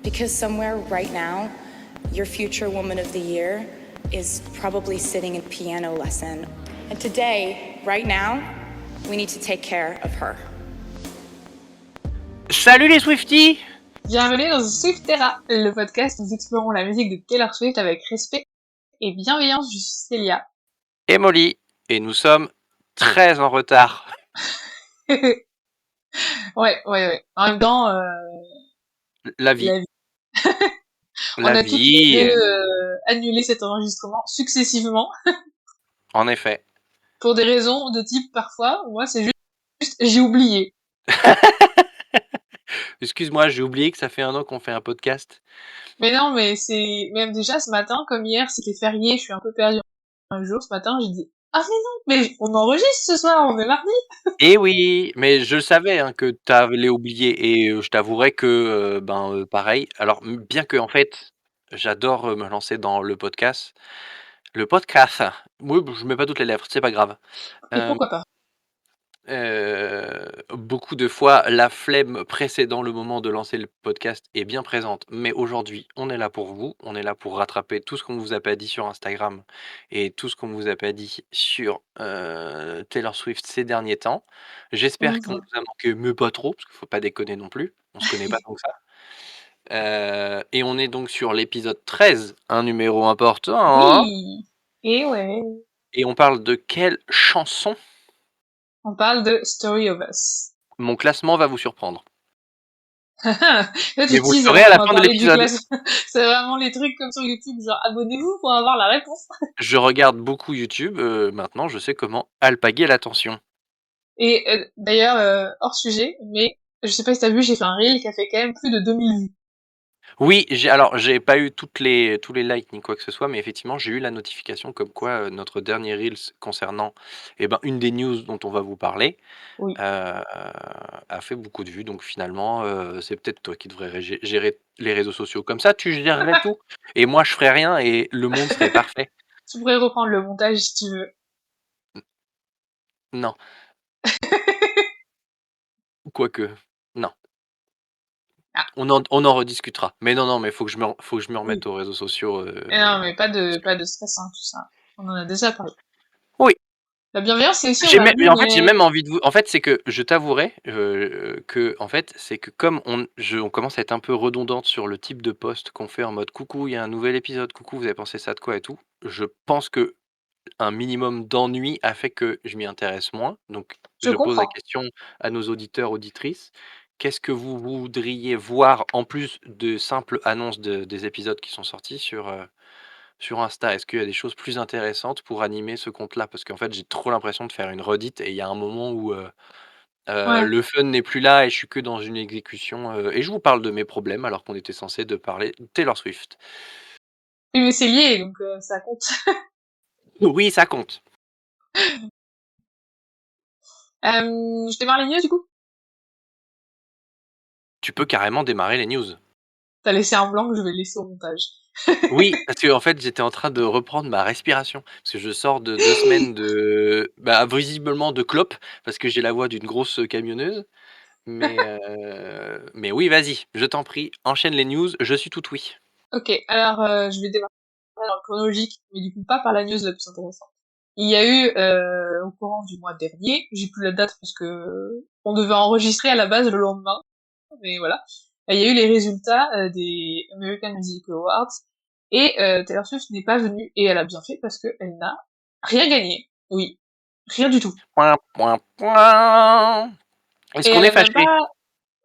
Because somewhere right now, your future woman of the year is probably sitting in piano lesson. And today, right now, we need to take care of her. Salut les Swifties! Bienvenue dans Swiftera, le podcast où nous explorons la musique de Taylor Swift avec respect et bienveillance. Je suis Célia. Et Molly, et nous sommes très en retard. ouais. En même temps, La vie. On a tous les deux annulé cet enregistrement successivement. En effet. Pour des raisons de type parfois, moi c'est juste j'ai oublié. Excuse-moi, j'ai oublié que ça fait 1 an qu'on fait un podcast. Mais non, mais c'est même déjà ce matin, comme hier c'était férié, je suis un peu perdue. Un jour ce matin, j'ai dit ah mais non, mais on enregistre ce soir, on est mardi. Eh oui, mais je savais que t'avais oublié et je t'avouerai que pareil. Alors bien que en fait, j'adore me lancer dans le podcast. Le podcast, oui, je mets pas toutes les lèvres, c'est pas grave. Et pourquoi pas? Beaucoup de fois, la flemme précédant le moment de lancer le podcast est bien présente, mais aujourd'hui, on est là pour vous, on est là pour rattraper tout ce qu'on vous a pas dit sur Instagram et tout ce qu'on vous a pas dit sur Taylor Swift ces derniers temps. J'espère qu'on vous a manqué, mais pas trop, parce qu'il faut pas déconner non plus, on se connaît pas tant que ça. Et on est donc sur l'épisode 13, un numéro important. Oui. Et ouais. Et on parle de quelle chanson? On parle de Story of Us. Mon classement va vous surprendre. Là, Mais vous le saurez à la fin de l'épisode. C'est vraiment les trucs comme sur YouTube, genre abonnez-vous pour avoir la réponse. Je regarde beaucoup YouTube, maintenant je sais comment alpaguer l'attention. Et d'ailleurs, hors sujet, mais je sais pas si t'as vu, j'ai fait un reel qui a fait quand même plus de 2000 vues. Oui, j'ai pas eu tous les likes ni quoi que ce soit, mais effectivement j'ai eu la notification comme quoi notre dernier reels concernant une des news dont on va vous parler Oui. a fait beaucoup de vues. Donc finalement, c'est peut-être toi qui devrais gérer les réseaux sociaux. Comme ça, tu gérerais tout et moi je ferais rien et le monde serait parfait. Tu pourrais reprendre le montage si tu veux. Non. Quoique, non. Ah. On en rediscutera. Mais non, mais faut que je me remette aux réseaux sociaux. Non, mais pas de stress, tout ça. On en a déjà parlé. Oui. La bienveillance, c'est aussi... J'ai même envie de vous... En fait, c'est que je t'avouerai que c'est que comme on commence à être un peu redondante sur le type de post qu'on fait en mode coucou, il y a un nouvel épisode, coucou, vous avez pensé ça de quoi et tout. Je pense que un minimum d'ennui a fait que je m'y intéresse moins. Donc, je pose la question à nos auditeurs, auditrices. Qu'est-ce que vous voudriez voir en plus de simples annonces des épisodes qui sont sortis sur Insta? Est-ce qu'il y a des choses plus intéressantes pour animer ce compte-là? Parce qu'en fait, j'ai trop l'impression de faire une redite et il y a un moment où le fun n'est plus là et je suis que dans une exécution. Et je vous parle de mes problèmes alors qu'on était censé de parler de Taylor Swift. Oui, mais c'est lié, donc ça compte. Oui, ça compte. Je démarre les news, du coup? Tu peux carrément démarrer les news. T'as laissé un blanc que je vais laisser au montage. Oui, parce qu'en fait, j'étais en train de reprendre ma respiration. Parce que je sors de 2 semaines visiblement de clope, parce que j'ai la voix d'une grosse camionneuse. Mais oui, vas-y, je t'en prie, enchaîne les news, je suis tout oui. Ok, alors je vais démarrer dans le chronologique, mais du coup pas par la news la plus intéressante. Il y a eu, au courant du mois dernier, j'ai plus la date parce que on devait enregistrer à la base le lendemain, mais voilà. Il y a eu les résultats des American Music Awards, et Taylor Swift n'est pas venue, et elle a bien fait parce qu'elle n'a rien gagné. Oui, rien du tout. Point. Est-ce qu'on est fâché?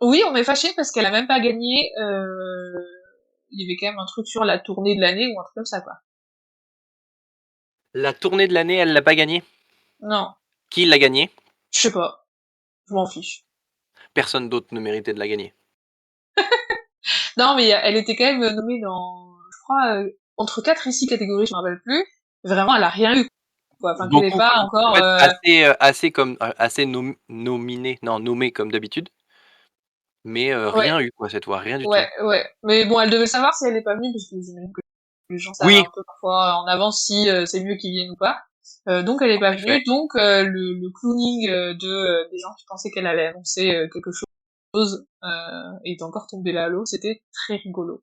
Oui, on est fâché parce qu'elle a même pas gagné. Il y avait quand même un truc sur la tournée de l'année ou un truc comme ça, quoi. La tournée de l'année, elle l'a pas gagnée? Non. Qui l'a gagnée? Je sais pas. Je m'en fiche. Personne d'autre ne méritait de la gagner. Non, mais elle était quand même nommée dans, je crois, entre 4 et 6 catégories, je me rappelle plus. Vraiment, elle a rien eu, quoi. Enfin, qu'elle est pas encore... En fait, assez nommée comme d'habitude. Mais rien eu, quoi, cette fois, rien du tout. Ouais. Mais bon, elle devait le savoir si elle est pas venue, parce que j'imagine que les gens savent un peu parfois en avance si c'est mieux qu'ils viennent ou pas. Donc elle est pas venue, donc le clowning des gens qui pensaient qu'elle allait annoncer quelque chose est encore tombé là à l'eau, c'était très rigolo.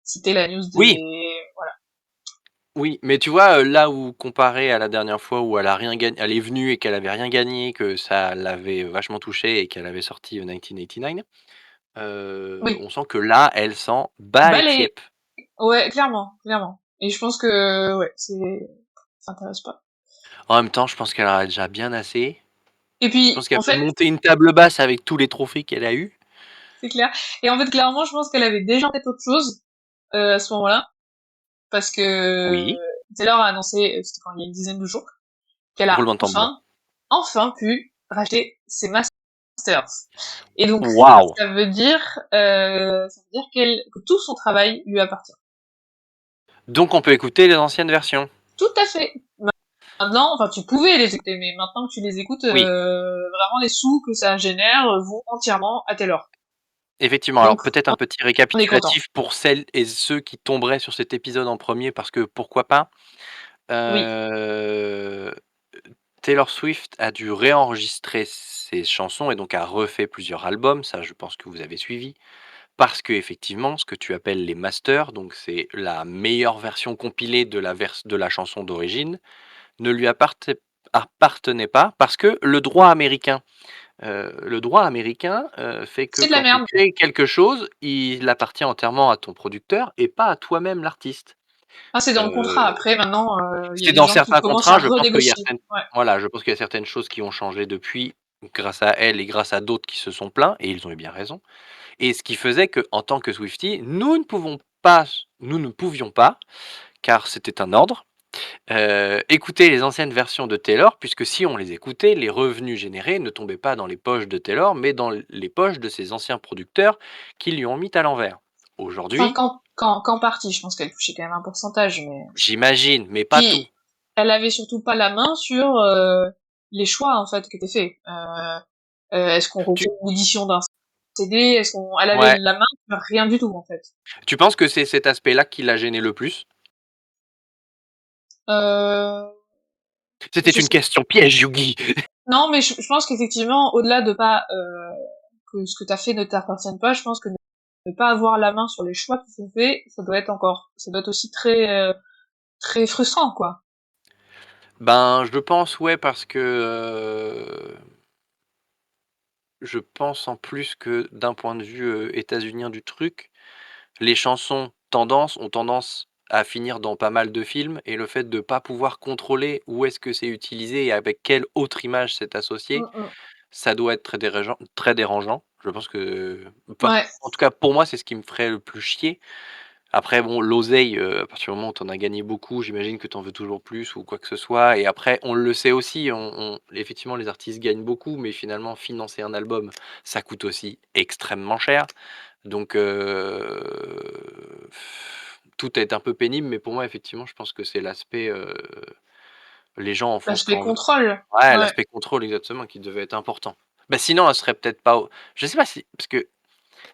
C'était la news Oui, des... Voilà. oui, mais tu vois, là où comparé à la dernière fois où elle a rien gagné, elle est venue et qu'elle avait rien gagné, que ça l'avait vachement touchée et qu'elle avait sorti, 1989, Oui. on sent que là, elle s'en bat les Balai. tiep. Ouais, clairement, clairement. Et je pense que, ouais, ça intéresse pas. En même temps, je pense qu'elle en a déjà bien assez. Et Je puis, pense qu'elle en peut fait, monter une table basse avec tous les trophées qu'elle a eus. c'est clair. Et en fait, clairement, je pense qu'elle avait déjà en tête autre chose, à ce moment-là. Parce que Oui, Taylor a annoncé, c'était quand il y a une dizaine de jours, qu'elle a roulement de tambour. enfin pu racheter ses masters. Et donc, Waouh! ça veut dire que tout son travail lui appartient. Donc on peut écouter les anciennes versions? Tout à fait. Maintenant, enfin, tu pouvais les écouter, mais maintenant que tu les écoutes, Oui, vraiment les sous que ça génère vont entièrement à Taylor. effectivement. Alors Donc, peut-être un petit on est content. récapitulatif pour celles et ceux qui tomberaient sur cet épisode en premier, parce que pourquoi pas? Oui. Heu, Taylor Swift a dû réenregistrer ses chansons et donc a refait plusieurs albums, ça je pense que vous avez suivi. Parce que effectivement, ce que tu appelles les masters, donc c'est la meilleure version compilée de la chanson d'origine, ne lui appartenait pas parce que le droit américain, fait que C'est de la quand tu merde. crées quelque chose, il appartient entièrement à ton producteur et pas à toi-même l'artiste. Ah, c'est dans le Heu, contrat. Après, maintenant, il y a c'est des dans gens qui certains commencent à contrats, je pense qu'il y a renégocier. certaines Ouais. voilà, je pense qu'il y a certaines choses qui ont changé depuis, grâce à elle et grâce à d'autres qui se sont plaints et ils ont eu bien raison. Et ce qui faisait qu'en tant que Swiftie, nous ne pouvions pas, car c'était un ordre, écouter les anciennes versions de Taylor, puisque si on les écoutait, les revenus générés ne tombaient pas dans les poches de Taylor, mais dans les poches de ses anciens producteurs qui lui ont mis à l'envers. Enfin, Aujourd'hui, qu'en partie, je pense qu'elle touchait quand même un pourcentage, mais... j'imagine, mais pas tout. Puis, elle avait surtout pas la main sur les choix, en fait, qui étaient faits. Est-ce qu'on Tu recoupe l'édition d'un CD? Est-ce qu'on... Elle avait ouais, la main sur rien du tout, en fait. tu penses que c'est cet aspect-là qui l'a gêné le plus? Euh... C'était Je une sais. question piège, Yugi! Non, mais je pense qu'effectivement, au-delà de pas que ce que t'as fait ne t'appartienne pas, je pense que ne pas avoir la main sur les choix qui sont faits, ça doit être aussi très frustrant, quoi. Ben, je pense, ouais, parce que, je pense en plus que d'un point de vue, états-unien du truc, les chansons ont tendance à finir dans pas mal de films et le fait de pas pouvoir contrôler où est-ce que c'est utilisé et avec quelle autre image c'est associé, Mm, ça doit être très dérangeant. Je pense que enfin, ouais. en tout cas pour moi, c'est ce qui me ferait le plus chier. Après bon, l'oseille, à partir du moment où tu en as gagné beaucoup, j'imagine que tu en veux toujours plus ou quoi que ce soit et après on le sait aussi, on effectivement les artistes gagnent beaucoup, mais finalement financer un album, ça coûte aussi extrêmement cher. Donc tout est un peu pénible, mais pour moi effectivement, je pense que c'est l'aspect, les gens en font ce L'aspect qu'en contrôle. ouais, Ouais. l'aspect contrôle exactement qui devait être important. Bah, sinon elle serait peut-être pas au je sais pas si parce que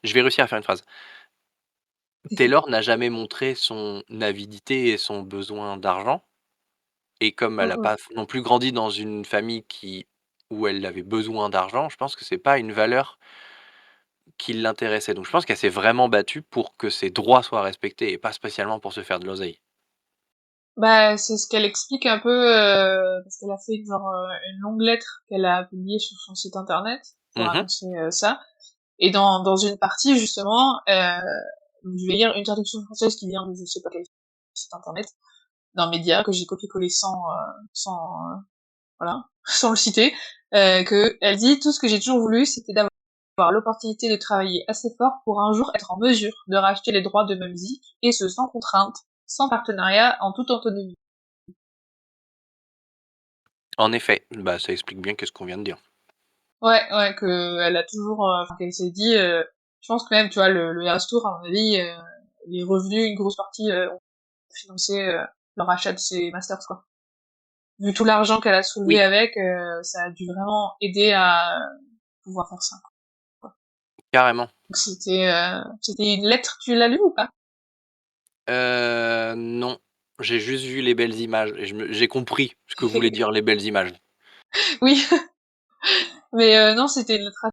je vais réussir à faire une phrase. Taylor n'a jamais montré son avidité et son besoin d'argent et comme elle a Mm, pas non plus grandi dans une famille où elle avait besoin d'argent, je pense que c'est pas une valeur qui l'intéressait. Donc je pense qu'elle s'est vraiment battue pour que ses droits soient respectés et pas spécialement pour se faire de l'oseille. Bah, c'est ce qu'elle explique un peu, parce qu'elle a fait genre une longue lettre qu'elle a publiée sur son site internet pour Mmh. annoncer ça. Et dans une partie justement, donc je vais lire une traduction française qui vient de je sais pas quel site internet, d'un média que j'ai copié-collé sans voilà, sans le citer, que elle dit tout ce que j'ai toujours voulu, c'était d'avoir l'opportunité de travailler assez fort pour un jour être en mesure de racheter les droits de ma musique, et ce sans contrainte, sans partenariat, en toute autonomie. En effet, bah, ça explique bien qu'est-ce qu'on vient de dire. Ouais, ouais, que elle a toujours, enfin qu'elle s'est dit, je pense que même, tu vois, le Eras Tour, à mon avis, les revenus, une grosse partie, ont financé le rachat de ses masters, quoi. Vu tout l'argent qu'elle a soulevé Oui, avec, ça a dû vraiment aider à pouvoir faire ça, quoi. carrément. Donc c'était une lettre, tu l'as lue ou pas? Non, j'ai juste vu les belles images et j'ai compris ce que voulaient dire les belles images. Oui, mais non, c'était une lettre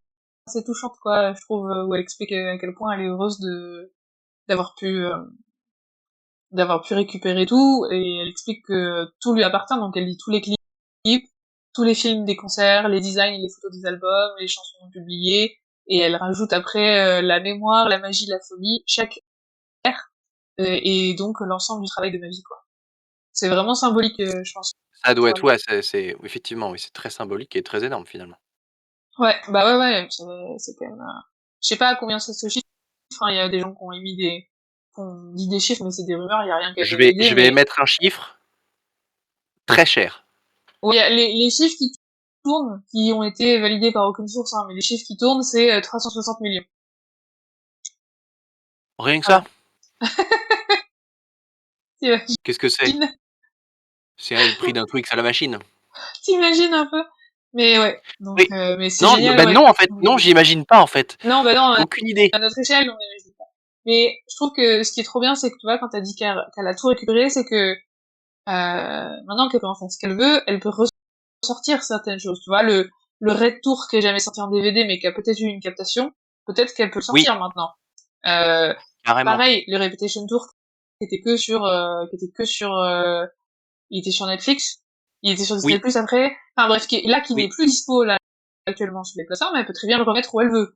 assez touchante, quoi, je trouve, où elle explique à quel point elle est heureuse d'avoir pu, d'avoir pu récupérer tout, et elle explique que tout lui appartient, donc elle lit tous les clips, tous les films des concerts, les designs et les photos des albums, les chansons publiées, et elle rajoute après la mémoire, la magie, la folie, chaque ère, et donc l'ensemble du travail de ma vie, quoi. C'est vraiment symbolique, je pense. Ça doit Pour être elle. ouais, c'est effectivement, oui, c'est très symbolique et très énorme finalement. Ouais, bah ouais, c'est quand même. Je sais pas à combien ça se chiffre. Hein, il y a des gens qui ont émis qui ont dit des chiffres, mais c'est des rumeurs. Il y a rien qui a été Je validé. vais Mais émettre un chiffre très cher. oui, les chiffres qui tournent, qui ont été validés par aucune source, hein, mais les chiffres qui tournent, c'est 360 millions. Rien que ça? Voilà. T'imagines, Qu'est-ce que c'est? C'est le prix d'un Twix à la machine. t'imagines un peu. Mais ouais. Donc, Oui. mais c'est Non, génial, bah, ouais. non en fait, non, j'imagine pas en fait. Non, bah non, Aucune idée. à notre échelle, on n'imagine pas. Mais je trouve que ce qui est trop bien, c'est que tu vois, quand t'as dit qu'elle a tout récupéré, c'est que maintenant qu'elle peut en faire ce qu'elle veut, elle peut ressortir certaines choses. Tu vois, le Red Tour qui est jamais sorti en DVD, mais qui a peut-être eu une captation, peut-être qu'elle peut le Oui, sortir maintenant. Euh, carrément. Pareil, le Reputation Tour qui était que sur, il était sur Netflix, il était sur Disney Oui, Plus après. Enfin bref, qui n'est oui. plus dispo là actuellement sur les plateformes, elle peut très bien le remettre où elle veut.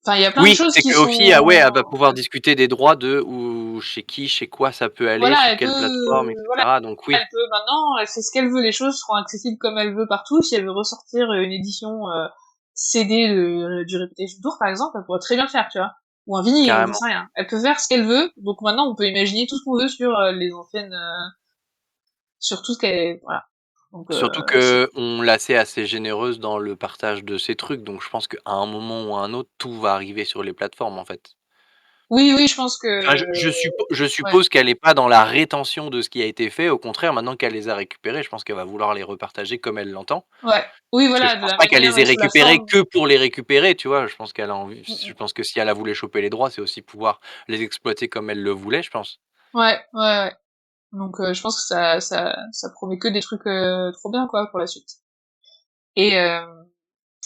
Enfin, il y a plein de Oui, choses c'est qui que Ophi, ah ouais, elle va sont, pouvoir discuter des droits de où chez qui, chez quoi ça peut aller, voilà, sur elle peut, quelle plateforme, voilà, etc. Donc oui, elle peut maintenant, elle fait ce qu'elle veut, les choses seront accessibles comme elle veut partout. Si elle veut ressortir une édition CD du Reputation Tour, par exemple, elle pourrait très bien le faire, tu vois. Ou un vinyle, ou j'en carrément. sais rien. Elle peut faire ce qu'elle veut, donc maintenant on peut imaginer tout ce qu'on veut sur les anciennes, sur tout ce qu'elle, voilà. Donc Surtout c'est, qu'on l'a assez généreuse dans le partage de ses trucs, donc je pense qu'à un moment ou à un autre, tout va arriver sur les plateformes, en fait. oui, je pense Enfin, que, je ouais, suppose qu'elle est pas dans la rétention de ce qui a été fait. Au contraire, maintenant qu'elle les a récupérés, je pense qu'elle va vouloir les repartager comme elle l'entend. ouais, oui, Parce que je voilà, de pense la pas qu'elle manière les ait et sous la récupérés forme. que pour les récupérer, tu vois? Je pense qu'elle a envie Mm, je mm. pense que si elle a voulu choper les droits, c'est aussi pouvoir les exploiter comme elle le voulait, je pense. Ouais. Donc je pense que ça promet que des trucs trop bien, quoi, pour la suite. Et, euh,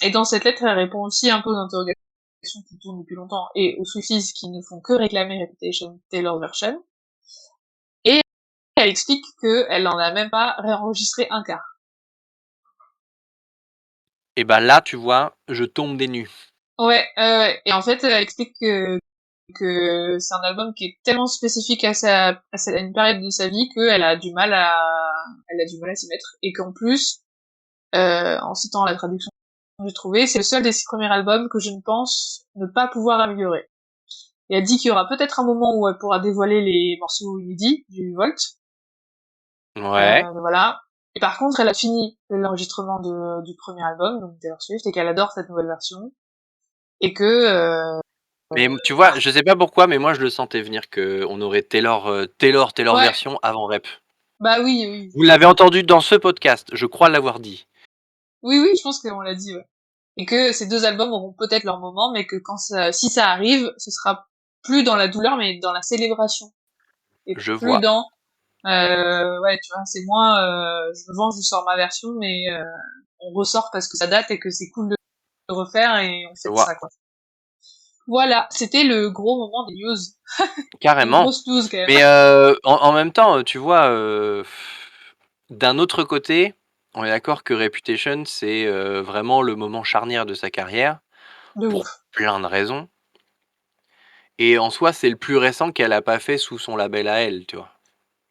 et dans cette lettre, elle répond aussi un peu aux interrogations qui tournent depuis longtemps et aux soucis qui ne font que réclamer Reputation Taylor Version. Et elle explique qu'elle n'en a même pas réenregistré un quart. Et bah, là, tu vois, je tombe des nues. Ouais. Et en fait, elle explique que c'est un album qui est tellement spécifique à une période de sa vie qu'elle a du mal à, elle a du mal à s'y mettre. Et qu'en plus, en citant la traduction que j'ai trouvée, c'est le seul des 6 premiers albums que je ne pense ne pas pouvoir améliorer. Et elle dit qu'il y aura peut-être un moment où elle pourra dévoiler les morceaux inédits du Volt. Ouais, Voilà. Et par contre, elle a fini l'enregistrement du premier album, donc Taylor Swift, et qu'elle adore cette nouvelle version. Et que, mais tu vois, je sais pas pourquoi, mais moi, je le sentais venir qu'on aurait Taylor ouais, version avant Rep. bah oui. Vous l'avez entendu dans ce podcast, je crois l'avoir dit. Oui, je pense qu'on l'a dit, ouais. Et que ces deux albums auront peut-être leur moment, mais que si ça arrive, ce sera plus dans la douleur, mais dans la célébration. Et Je plus vois. dans, ouais, tu vois, c'est moins, je me venge, je sors ma version, mais on ressort parce que ça date et que c'est cool de le refaire et on Je fait vois. ça, quoi. Voilà, c'était le gros moment des news. Une Carrément. grosse news, quand même. Mais en même temps, tu vois, d'un autre côté, on est d'accord que Reputation, c'est vraiment le moment charnière de sa carrière, De pour ouf. plein de raisons. Et en soi, c'est le plus récent qu'elle a pas fait sous son label à elle, tu vois.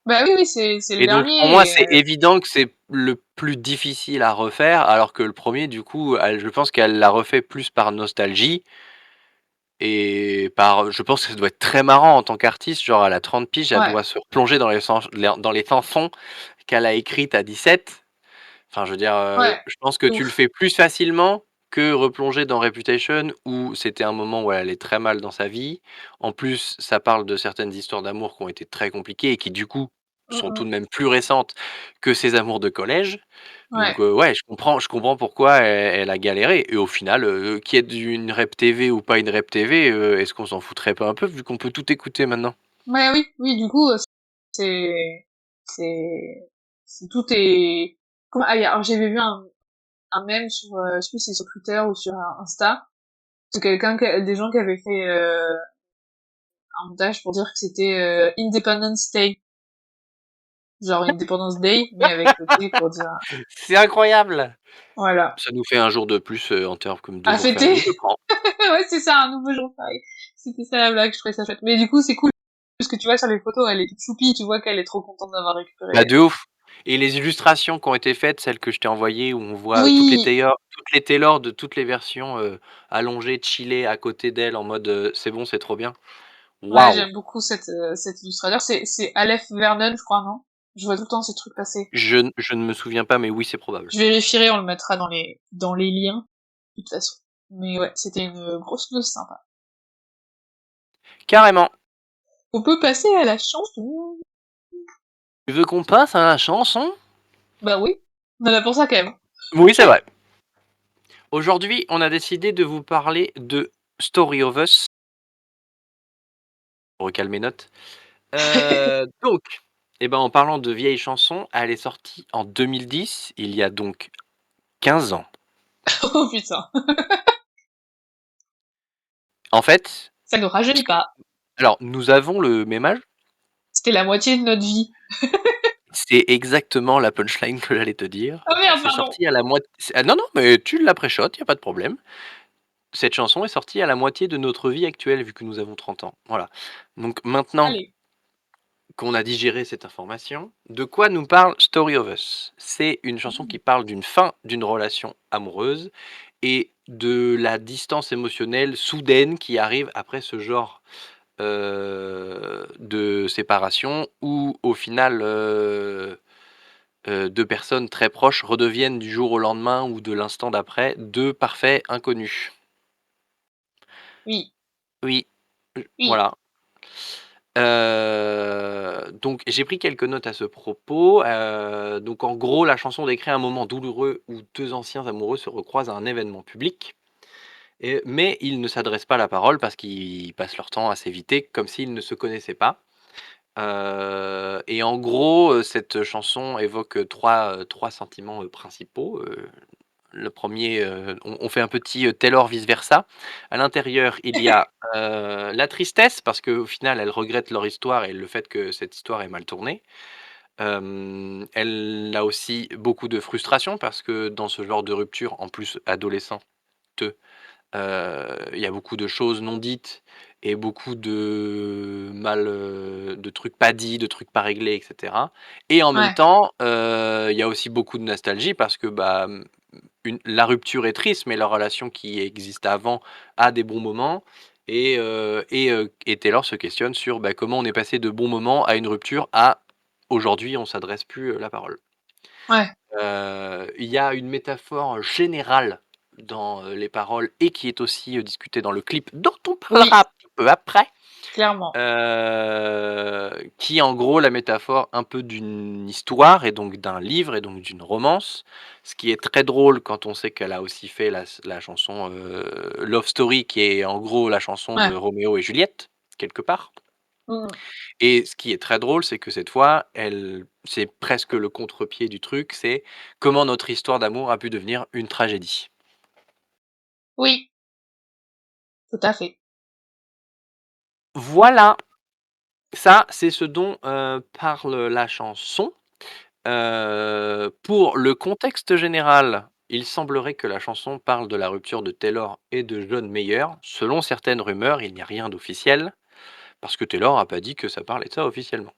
Bah oui, c'est le Et donc pour moi, dernier, c'est évident que c'est le plus difficile à refaire, alors que le premier, du coup, je pense qu'elle l'a refait plus par nostalgie et par je pense que ça doit être très marrant en tant qu'artiste, genre elle a 30 piges, elle ouais. doit se replonger dans les chansons qu'elle a écrites à 17. Enfin, je veux dire, Ouais, je pense que de tu le ouf. fais plus facilement que replonger dans Reputation où c'était un moment où elle allait très mal dans sa vie. En plus, ça parle de certaines histoires d'amour qui ont été très compliquées et qui, du coup, sont tout de même plus récentes que ses amours de collège. Ouais. Donc, ouais, je comprends pourquoi elle a galéré et au final, qu'il y ait une Rep TV ou pas une Rep TV, est-ce qu'on s'en foutrait pas un peu vu qu'on peut tout écouter maintenant? Ouais, oui, du coup, c'est, c'est, tout est, alors j'avais vu un mème sur, je sais plus si c'est sur Twitter ou sur Insta, C'est des gens qui avaient fait un montage pour dire que c'était Independence Day. Genre Independence Day, mais avec le T pour dire... C'est incroyable! Voilà. Ça nous fait un jour de plus, en termes comme de À jours fêter. fériés, je prends. Ouais, c'est ça, un nouveau jour férié. C'était ça la blague, je trouvais ça chouette. Mais du coup, c'est cool, parce que tu vois sur les photos, elle est toute choupie, tu vois qu'elle est trop contente d'avoir Bah, récupéré. de ouf et les illustrations qui ont été faites, celles que je t'ai envoyées où on voit, Oui! toutes les Taylor de toutes les versions, allongées, chillées à côté d'elle en mode, «C'est bon, c'est trop bien». Ouais, Waouh! j'aime beaucoup cet illustrateur. C'est Aleph Vernon, je crois, non? Je vois tout le temps ces trucs passer. Je ne me souviens pas, mais oui, c'est probable. Je vérifierai, on le mettra dans les liens, de toute façon. Mais ouais, c'était une grosse news sympa. Carrément. On peut passer à la chanson. Tu veux qu'on passe à la chanson? Bah oui, on en a pour ça quand même. Oui, c'est vrai. Aujourd'hui, on a décidé de vous parler de Story of Us. Je recale mes notes. Donc, et ben, en parlant de vieilles chansons, elle est sortie en 2010, il y a donc 15 ans. Oh putain, En fait, ça ne rajeunit puisque pas. alors nous avons le même âge, C'était la moitié de notre vie. c'est exactement la punchline que j'allais te dire. Oh merde, C'est pardon. sorti à la moitié. Non, non, mais tu la pré-shot, il y a pas de problème. Cette chanson est sortie à la moitié de notre vie actuelle vu que nous avons 30 ans. Voilà. Donc maintenant Allez. qu'on a digéré cette information, de quoi nous parle Story of Us? C'est une chanson qui parle d'une fin d'une relation amoureuse et de la distance émotionnelle soudaine qui arrive après ce genre de séparation où au final, 2 personnes très proches redeviennent du jour au lendemain ou de l'instant d'après 2 parfaits inconnus. Oui, Oui, oui. voilà. Donc j'ai pris quelques notes à ce propos, donc en gros, la chanson décrit un moment douloureux où 2 anciens amoureux se recroisent à un événement public mais ils ne s'adressent pas la parole parce qu'ils passent leur temps à s'éviter comme s'ils ne se connaissaient pas. Et en gros, cette chanson évoque, 3 sentiments, principaux. Le premier, on fait un petit, Taylor vice versa. À l'intérieur, il y a, la tristesse parce qu'au final, elles regrettent leur histoire et le fait que cette histoire est mal tournée. Elle a aussi beaucoup de frustration parce que dans ce genre de rupture, en plus adolescente, il y a beaucoup de choses non dites et beaucoup de trucs pas dits, de trucs pas réglés et cetera et en même Ouais, temps, il y a aussi beaucoup de nostalgie parce que, bah, la rupture est triste, mais la relation qui existe avant a des bons moments et Taylor se questionne sur, bah, comment on est passé de bons moments à une rupture à aujourd'hui on s'adresse plus, la parole. ouais. Il y a une métaphore générale dans, les paroles et qui est aussi, discutée dans le clip dont on parlera Oui, un petit peu après, clairement. qui est en gros la métaphore un peu d'une histoire et donc d'un livre et donc d'une romance. Ce qui est très drôle quand on sait qu'elle a aussi fait la chanson, Love Story qui est en gros la chanson de Ouais. Roméo et Juliette, quelque part. Mmh. Et ce qui est très drôle, c'est que cette fois, c'est presque le contre-pied du truc, c'est comment notre histoire d'amour a pu devenir une tragédie. Oui, tout à fait. Voilà, ça, c'est ce dont, parle la chanson. Pour le contexte général, il semblerait que la chanson parle de la rupture de Taylor et de John Mayer. Selon certaines rumeurs, il n'y a rien d'officiel, parce que Taylor a pas dit que ça parlait de ça officiellement.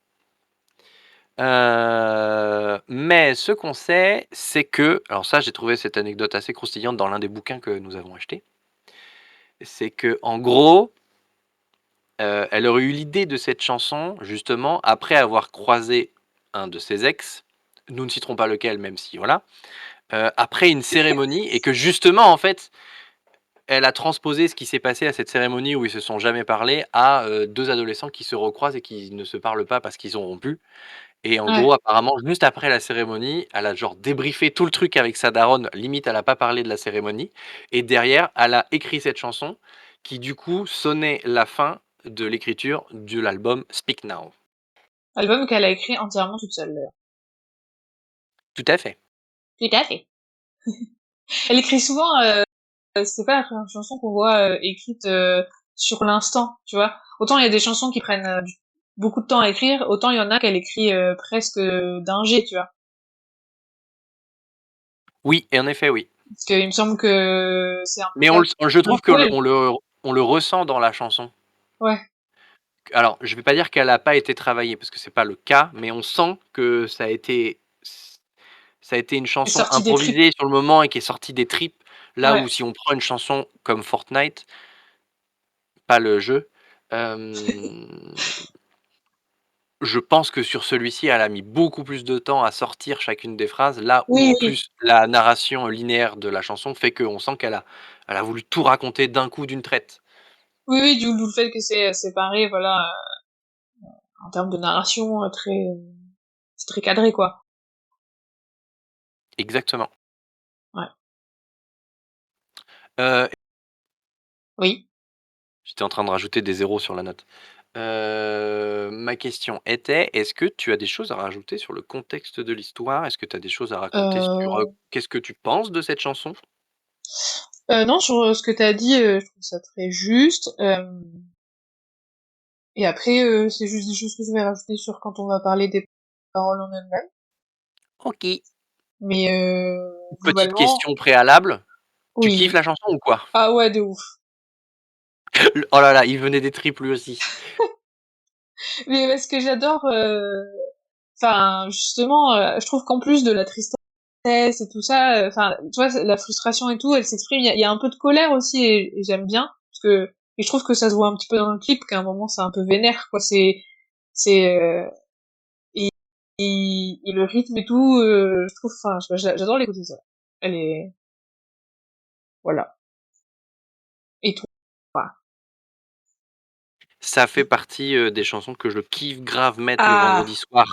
Mais ce qu'on sait, c'est que alors ça, j'ai trouvé cette anecdote assez croustillante dans l'un des bouquins que nous avons acheté. C'est que en gros, elle aurait eu l'idée de cette chanson, justement, après avoir croisé un de ses ex, nous ne citerons pas lequel, même si voilà, après une cérémonie et que justement, en fait, elle a transposé ce qui s'est passé à cette cérémonie où ils se sont jamais parlé à, 2 adolescents qui se recroisent et qui ne se parlent pas parce qu'ils ont rompu. Et en Ouais. gros, apparemment, juste après la cérémonie, elle a genre débriefé tout le truc avec sa daronne, limite elle a pas parlé de la cérémonie et derrière, elle a écrit cette chanson qui du coup sonnait la fin de l'écriture de l'album Speak Now. Album qu'elle a écrit entièrement toute seule, d'ailleurs. Tout à fait. Tout à fait. Elle écrit souvent, c'est pas la chanson qu'on voit écrite sur l'instant, tu vois. Autant il y a des chansons qui prennent beaucoup de temps à écrire, autant il y en a qu'elle écrit presque d'un jet, tu vois. Oui, et en effet, oui. Parce qu'il me semble que c'est un peu Mais ça je trouve que pour elle. on le ressent dans la chanson. Ouais. Alors, je vais pas dire qu'elle a pas été travaillée parce que c'est pas le cas, mais on sent que ça a été une C'est chanson sorti des tripes. improvisée sur le moment et qui est sortie des tripes. Là Ouais. où si on prend une chanson comme Fortnite, pas le jeu, hem, je pense que sur celui-ci, elle a mis beaucoup plus de temps à sortir chacune des phrases, là où Oui, en oui. plus la narration linéaire de la chanson fait qu'on sent elle a voulu tout raconter d'un coup, d'une traite. Oui, oui, d'où le fait que c'est séparé, voilà, en termes de narration, c'est très cadré, quoi. Exactement. Ouais. Heu, Oui. J'étais en train de rajouter des zéros sur la note. Ma question était, est-ce que tu as des choses à rajouter sur le contexte de l'histoire? Est-ce que tu as des choses à raconter sur, Euh, qu'est-ce que tu penses de cette chanson? non, sur ce que t'as dit, je trouve ça très juste. Et après, c'est juste des choses que je vais rajouter sur quand on va parler des paroles en elles-mêmes. OK. Mais Petite globalement, question préalable, tu kiffes oui. la chanson ou quoi? Ah ouais, de ouf. Oh là là, il venait des tripes lui aussi. Mais parce que j'adore, enfin, justement, je trouve qu'en plus de la tristesse et tout ça, enfin, tu vois, la frustration et tout, elle s'exprime. Il y a un peu de colère aussi, et j'aime bien, parce que et je trouve que ça se voit un petit peu dans le clip, qu'à un moment c'est un peu vénère, quoi. C'est et, et le rythme et tout, je trouve, enfin, j'adore l'écouter ça. Elle est, voilà. Et toi? Voilà. Ça fait partie, des chansons que je kiffe grave mettre le Ah, vendredi soir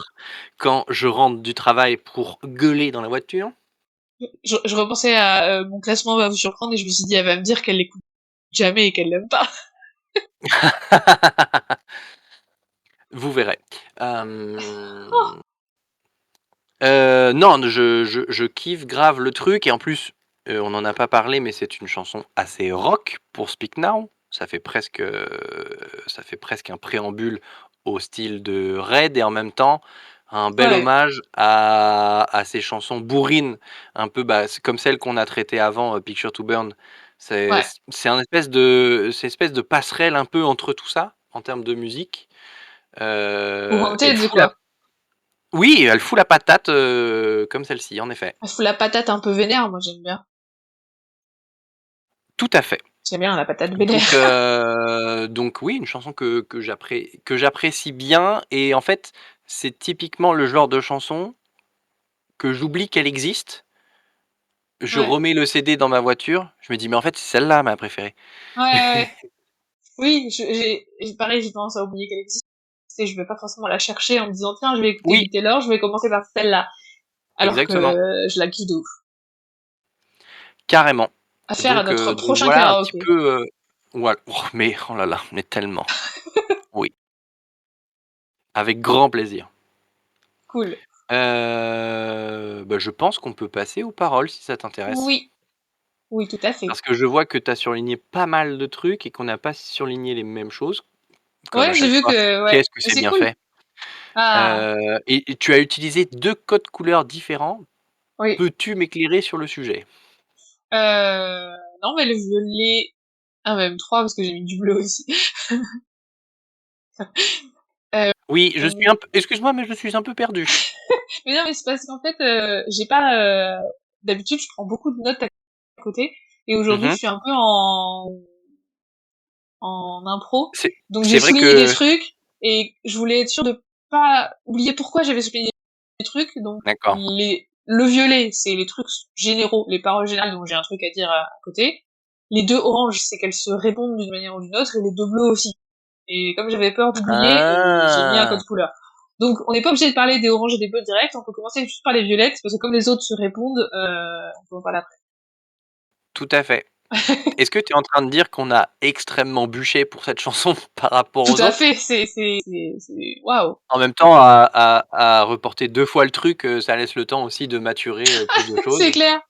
quand je rentre du travail pour gueuler dans la voiture. je repensais à mon classement va vous surprendre et je me suis dit, elle va me dire qu'elle l'écoute jamais et qu'elle l'aime pas. Vous verrez. Oh, Non, je kiffe grave le truc et en plus, on en a pas parlé, mais c'est une chanson assez rock pour Speak Now. Ça fait presque un préambule au style de Red et en même temps, un bel ouais, hommage à ces chansons bourrines, un peu, bah, c'est comme celle qu'on a traitée avant, Picture to Burn. ouais. C'est une espèce de passerelle un peu entre tout ça, en termes de musique. Elle Wanted, fout la quoi. Oui, elle fout la patate, comme celle-ci, en effet. Elle fout la patate un peu vénère, moi j'aime bien. Tout à fait. J'aime bien la patate vénère. Donc oui, une chanson que j'apprécie bien et en fait, c'est typiquement le genre de chanson que j'oublie qu'elle existe. Je Ouais, remets le CD dans ma voiture, je me dis: «Mais en fait, c'est celle-là ma préférée». ouais, ouais, ouais. Oui, pareil, j'ai tendance à oublier qu'elle existe et je vais pas forcément la chercher en me disant tiens, je vais écouter Oui, du Taylor, je vais commencer par celle-là. Alors que exactement, je la kiffe de ouf. carrément. À faire à notre Donc prochain voilà un petit karaoké. peu, voilà. Oh mais oh là là, mais tellement. Oui, avec grand plaisir. Cool. Bah, je pense qu'on peut passer aux paroles si ça t'intéresse. Oui, oui, tout à fait. Parce que je vois que tu as surligné pas mal de trucs et qu'on n'a pas surligné les mêmes choses, comme à Ouais, j'ai chaque vu fois. que, ouais, Qu'est-ce que mais c'est c'est bien cool. fait! Ah, Et tu as utilisé 2 codes couleurs différents. oui. Peux-tu m'éclairer sur le sujet? Non, mais le violet, ah, même trois parce que j'ai mis du bleu aussi. Oui, je suis un peu excuse-moi, mais je suis un peu perdu. Mais non, mais c'est parce qu'en fait, j'ai pas, d'habitude, je prends beaucoup de notes à côté, et aujourd'hui, je Mmh. suis un peu en impro. Donc j'ai C'est vrai souligné des que trucs, et je voulais être sûre de pas oublier pourquoi j'avais souligné des trucs. Donc d'accord. le violet, c'est les trucs généraux, les paroles générales, donc j'ai un truc à dire à côté. Les deux oranges, c'est qu'elles se répondent d'une manière ou d'une autre, et les deux bleus aussi. Et comme j'avais peur d'oublier, j'ai mis un Ah! code couleur. Donc on n'est pas obligé de parler des oranges et des bleus direct, on peut commencer juste par les violettes, parce que comme les autres se répondent, on peut en parler après. Tout à fait. Est-ce que tu es en train de dire qu'on a extrêmement bûché pour cette chanson par rapport Tout aux à autres? fait, waouh. En même temps, à reporter 2 fois le truc, ça laisse le temps aussi de maturer, plus de C'est choses. clair.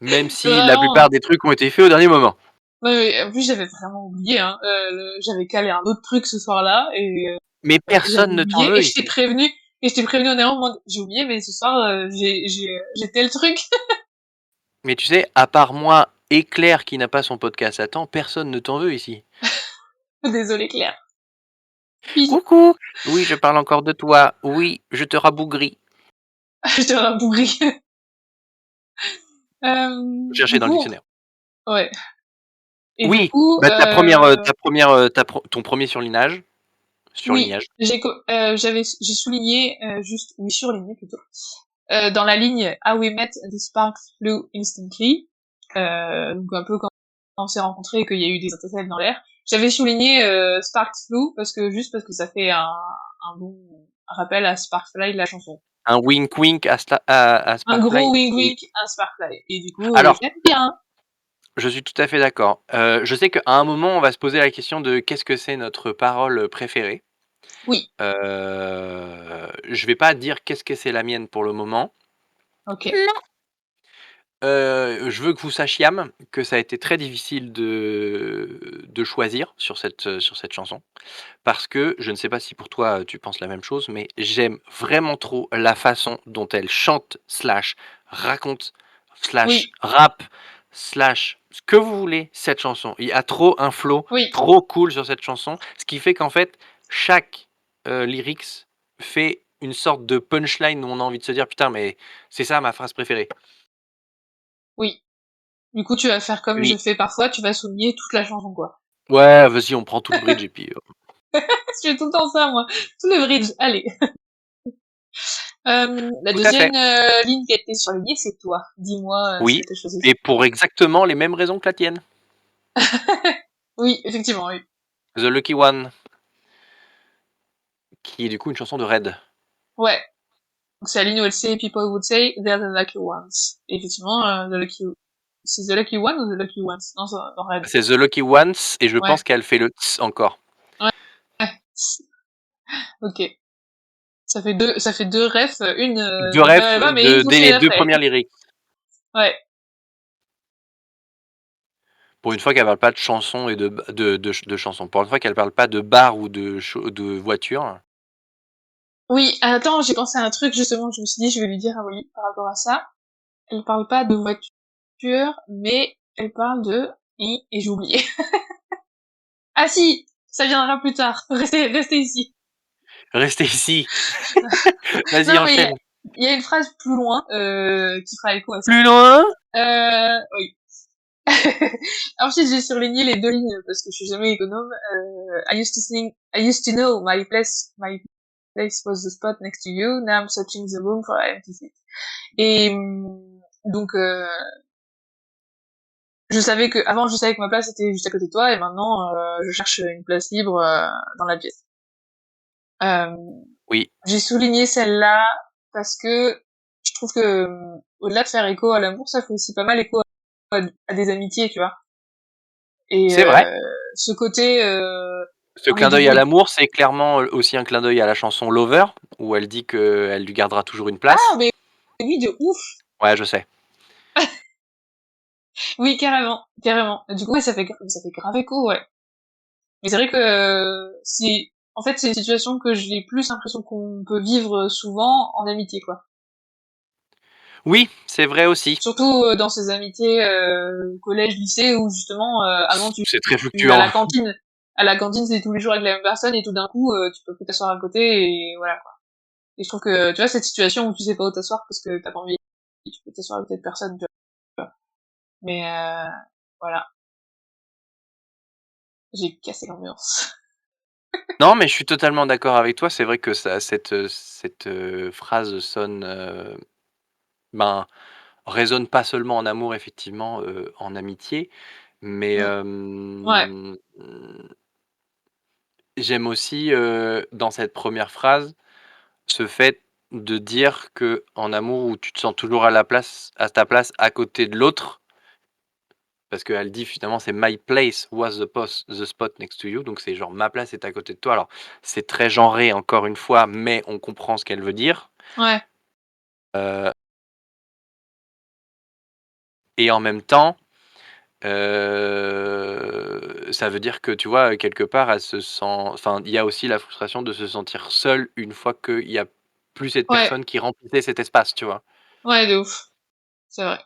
Même C'est si la vraiment... plupart des trucs ont été faits au dernier moment. Ouais, en plus, j'avais vraiment oublié, hein. J'avais calé un autre truc ce soir-là, et Mais j'avais personne ne t'en oublié, et veut je t'ai ici. prévenu, en errant, en mode, j'ai oublié, mais ce soir, j'ai tel truc. Mais tu sais, à part moi et Claire qui n'a pas son podcast à temps, personne ne t'en veut ici. Désolée, Claire. Puis, Coucou! Oui, je parle encore de toi. Oui, je te rabougris. je te rabougris. Chercher Du dans le coup, dictionnaire. ouais. Et du Oui, coup, bah ton premier surlignage. oui, Surlignage. j'ai souligné, juste, oui, surligné plutôt, dans la ligne "How we met, the sparks flew instantly", donc un peu quand on s'est rencontrés et qu'il y a eu des étincelles dans l'air. J'avais souligné Sparks Flew juste parce que ça fait un bon rappel à Sparkfly, la chanson. Un wink wink à Un Sparkfly. gros wink Et... wink à Sparkfly. Et du coup, Alors, j'aime bien. je suis tout à fait d'accord. Je sais qu'à un moment, on va se poser la question de qu'est-ce que c'est notre parole préférée. Oui, Je vais pas dire qu'est-ce que c'est la mienne pour le moment. ok. Je veux que vous sachiez que ça a été très difficile de choisir sur cette chanson. Parce que, je ne sais pas si pour toi, tu penses la même chose, mais j'aime vraiment trop la façon dont elle chante, slash, raconte, slash, Oui, rap, slash, ce que vous voulez, cette chanson. Il y a trop un flow oui, trop cool sur cette chanson, ce qui fait qu'en fait, chaque lyrics fait une sorte de punchline où on a envie de se dire putain, mais c'est ça ma phrase préférée. oui. Du coup, tu vas faire comme je Oui. fais parfois, tu vas souligner toute la chanson, quoi. Ouais, vas-y, on prend tout le bridge et puis. Je fais tout le temps ça, moi. Tout le bridge, allez. La Tout à deuxième fait. ligne qui a été surlignée, c'est toi. Dis-moi ce Oui, que tu as choisi. et pour exactement les mêmes raisons que la tienne. Oui, effectivement, oui. The Lucky One, qui est du coup une chanson de Red. Ouais. Donc c'est la ligne où elle say "People would say they're the lucky ones". Et effectivement, c'est the lucky one ou the lucky ones? Non, dans Red. C'est The Lucky Ones et je Ouais. pense qu'elle fait le ts encore. Ouais. Ok. Ça fait deux refs, une Deux de refs Baba, mais une dès continue les deux d'après. premières lyriques. Ouais. Pour une fois qu'elle parle pas de chansons et de chansons. Pour une fois qu'elle parle pas de bar ou de voiture. Oui, attends, j'ai pensé à un truc justement, je me suis dit je vais lui dire à Molly par rapport à ça. Elle parle pas de voiture, mais elle parle de et j'ai oublié. Ah si, ça viendra plus tard. Restez ici. Restez ici. Vas-y, Non mais enchaîne. il y a une phrase plus loin qui fera écho à ça. Plus loin. Oui. Ensuite, j'ai surligné les deux lignes parce que je suis jamais économe. I used to know my place was the spot next to you. Now I'm searching the room for an empty seat. Et donc, avant, je savais que ma place était juste à côté de toi, et maintenant, je cherche une place libre dans la pièce. Euh, Oui, j'ai souligné celle-là parce que je trouve que au-delà de faire écho à l'amour, ça fait aussi pas mal écho à des amitiés, tu vois. Et c'est vrai. ce côté Ce envie clin de d'œil à jouer. l'amour, c'est clairement aussi un clin d'œil à la chanson Lover, où elle dit qu'elle lui gardera toujours une Ah, place. mais oui, de ouf. Ouais, je sais. Oui, carrément, carrément. Du coup, ouais, ça fait grave écho, ouais. Mais c'est vrai que en fait, c'est une situation que j'ai plus l'impression qu'on peut vivre souvent en amitié, quoi. Oui, c'est vrai aussi. Surtout dans ces amitiés collège, lycée, où justement, avant C'est très tu à fluctuant. à la cantine, c'est tous les jours avec la même personne, et tout d'un coup, tu peux plus t'asseoir à côté, et voilà, quoi. Et je trouve que, tu vois, cette situation où tu sais pas où t'asseoir parce que t'as pas envie, et tu peux t'asseoir avec cette personne, tu vois. Mais voilà, j'ai cassé l'ambiance. Non, mais je suis totalement d'accord avec toi. C'est vrai que cette phrase sonne, ben, résonne pas seulement en amour, effectivement, en amitié, mais Mm. Ouais, j'aime aussi, dans cette première phrase, ce fait de dire que en amour où tu te sens toujours à ta place à côté de l'autre, parce qu'elle dit finalement c'est "My place was the spot next to you", donc c'est genre ma place est à côté de toi. Alors c'est très genré encore une fois, mais on comprend ce qu'elle veut dire, ouais, heu et en même temps, ça veut dire que, tu vois, quelque part, elle se sent enfin, il y a aussi la frustration de se sentir seule une fois qu'il y a plus cette Ouais, personne qui remplissait cet espace, tu vois? ouais, de ouf. C'est vrai.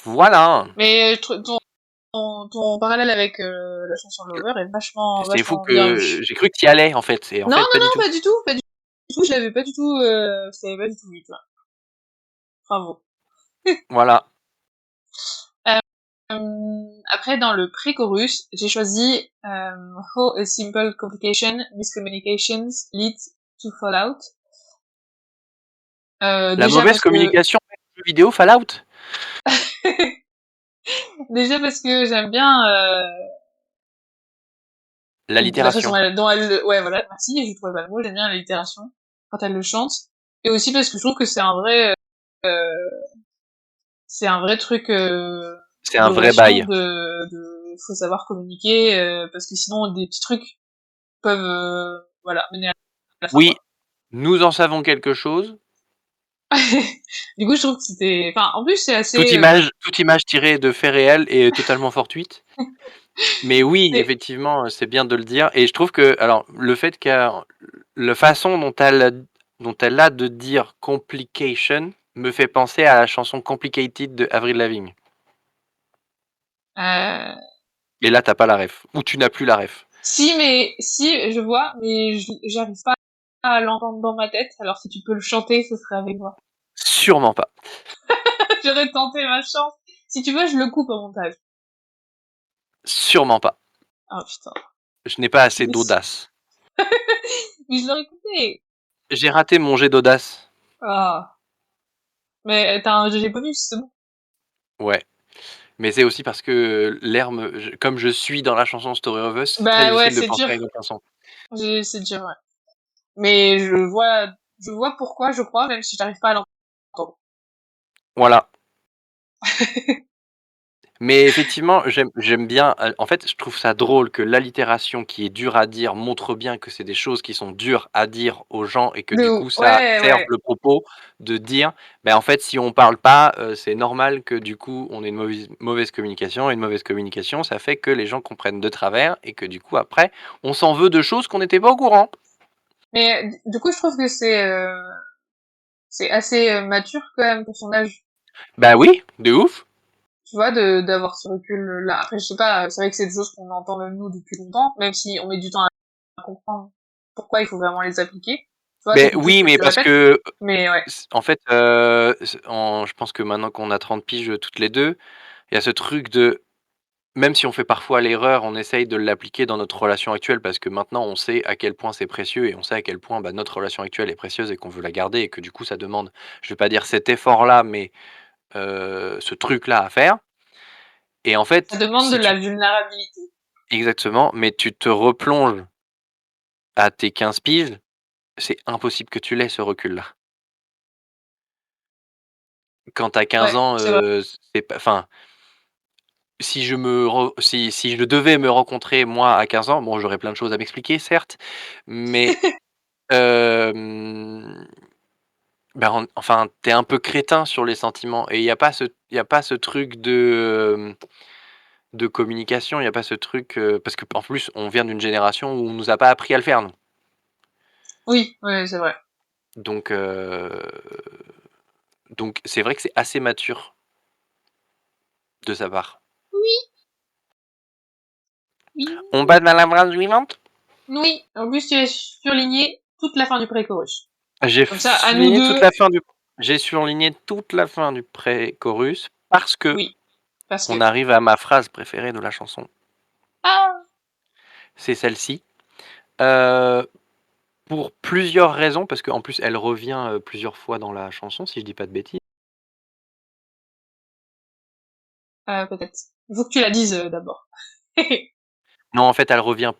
Voilà! Mais ton parallèle avec la chanson Lover est vachement, C'est fou vachement bien que vu. j'ai cru que tu y allais, en fait, et en Non, fait, non, pas du non, tout. pas du tout, pas du tout, je l'avais pas du tout vu, tu vois. Bravo. Voilà. Après, dans le pré-chorus, j'ai choisi How a simple complication, miscommunications lead to fallout. La Déjà mauvaise parce que communication avec le jeu vidéo Fallout? déjà parce que j'aime bien la façon L'allitération. dont elle ouais voilà merci, je trouvais pas le mot, j'aime bien l'allitération quand elle le chante, et aussi parce que je trouve que euh, c'est un vrai truc C'est de un vrai relation bail. de faut savoir communiquer parce que sinon des petits trucs peuvent voilà mener à la fin Oui, quoi. nous en savons quelque chose. Du coup je trouve que c'était enfin en plus c'est Toute assez image tirée de faits réels est totalement fortuite. Mais oui, c'est effectivement, c'est bien de le dire et je trouve que alors le fait qu'elle la façon dont elle a de dire complication me fait penser à la chanson Complicated de Avril Lavigne euh, et là, tu as pas la ref ou tu n'as plus la ref. si je vois mais j'arrive pas à l'entendre dans ma tête, alors si tu peux le chanter ce serait avec moi. Sûrement pas, J'aurais tenté ma chance. Si tu veux, je le coupe au montage. sûrement pas. Ah putain. Je n'ai pas assez Mais, si- d'audace. mais je l'aurais coupé. J'ai raté mon jet d'audace. Ah. Mais t'as un GG bonus, c'est bon. Ouais, mais c'est aussi parce que l'air me je comme je suis dans la chanson Story of Us, c'est très Bah ouais, difficile de c'est penser dur. à une autre chanson. C'est dur, ouais. Mais je vois pourquoi, je crois, même si j'arrive pas à l'entendre. Voilà. Mais effectivement, j'aime bien, en fait, je trouve ça drôle que l'allitération qui est dure à dire montre bien que c'est des choses qui sont dures à dire aux gens et que du coup ça Ouais, serve ouais. le propos de dire: ben en fait, si on parle pas, c'est normal que du coup on ait une mauvaise communication et une mauvaise communication, ça fait que les gens comprennent de travers et que du coup après, on s'en veut de choses qu'on n'était pas au courant. Mais du coup, je trouve que c'est assez mature quand même pour son âge. Bah oui, de ouf. Tu vois, d'avoir ce recul là. Après, je sais pas, c'est vrai que c'est des choses qu'on entend même nous depuis longtemps, même si on met du temps à comprendre pourquoi il faut vraiment les appliquer. Tu vois, c'est Mais quelque chose oui, que mais tu parce répètes. que Mais ouais. En fait, je pense que maintenant qu'on a 30 piges, toutes les 2, il y a ce truc de même si on fait parfois l'erreur, on essaye de l'appliquer dans notre relation actuelle parce que maintenant on sait à quel point c'est précieux et on sait à quel point, bah, notre relation actuelle est précieuse et qu'on veut la garder et que du coup ça demande, je vais pas dire cet effort-là, mais ce truc-là à faire et en Ça fait, demande de si la tu vulnérabilité. exactement, mais tu te replonges à tes 15 piges, c'est impossible que tu l'aies ce recul-là. Quand tu as 15 Ouais, ans, c'est vrai. c'est pas enfin si je devais me rencontrer moi à 15 ans, bon j'aurais plein de choses à m'expliquer certes, mais hem, ben, enfin tu es un peu crétin sur les sentiments et il y a pas ce truc de communication, il y a pas ce truc, parce qu'en plus on vient d'une génération où on nous a pas appris à le faire nous. Oui, ouais, c'est vrai. Donc donc c'est vrai que c'est assez mature de sa part. Oui, oui, On passe à la phrase suivante? oui. En plus, tu as surligné toute la fin du pré-chorus. J'ai Comme ça, à nous surligné toute deux, la fin du j'ai surligné toute la fin du pré-chorus parce que oui. Parce que... on arrive à ma phrase préférée de la chanson. Ah! C'est celle-ci, heu, pour plusieurs raisons, parce qu'en plus elle revient, plusieurs fois dans la chanson, si je dis pas de bêtises. Peut-être. Il faut que tu la dises d'abord. Non, en fait, elle revient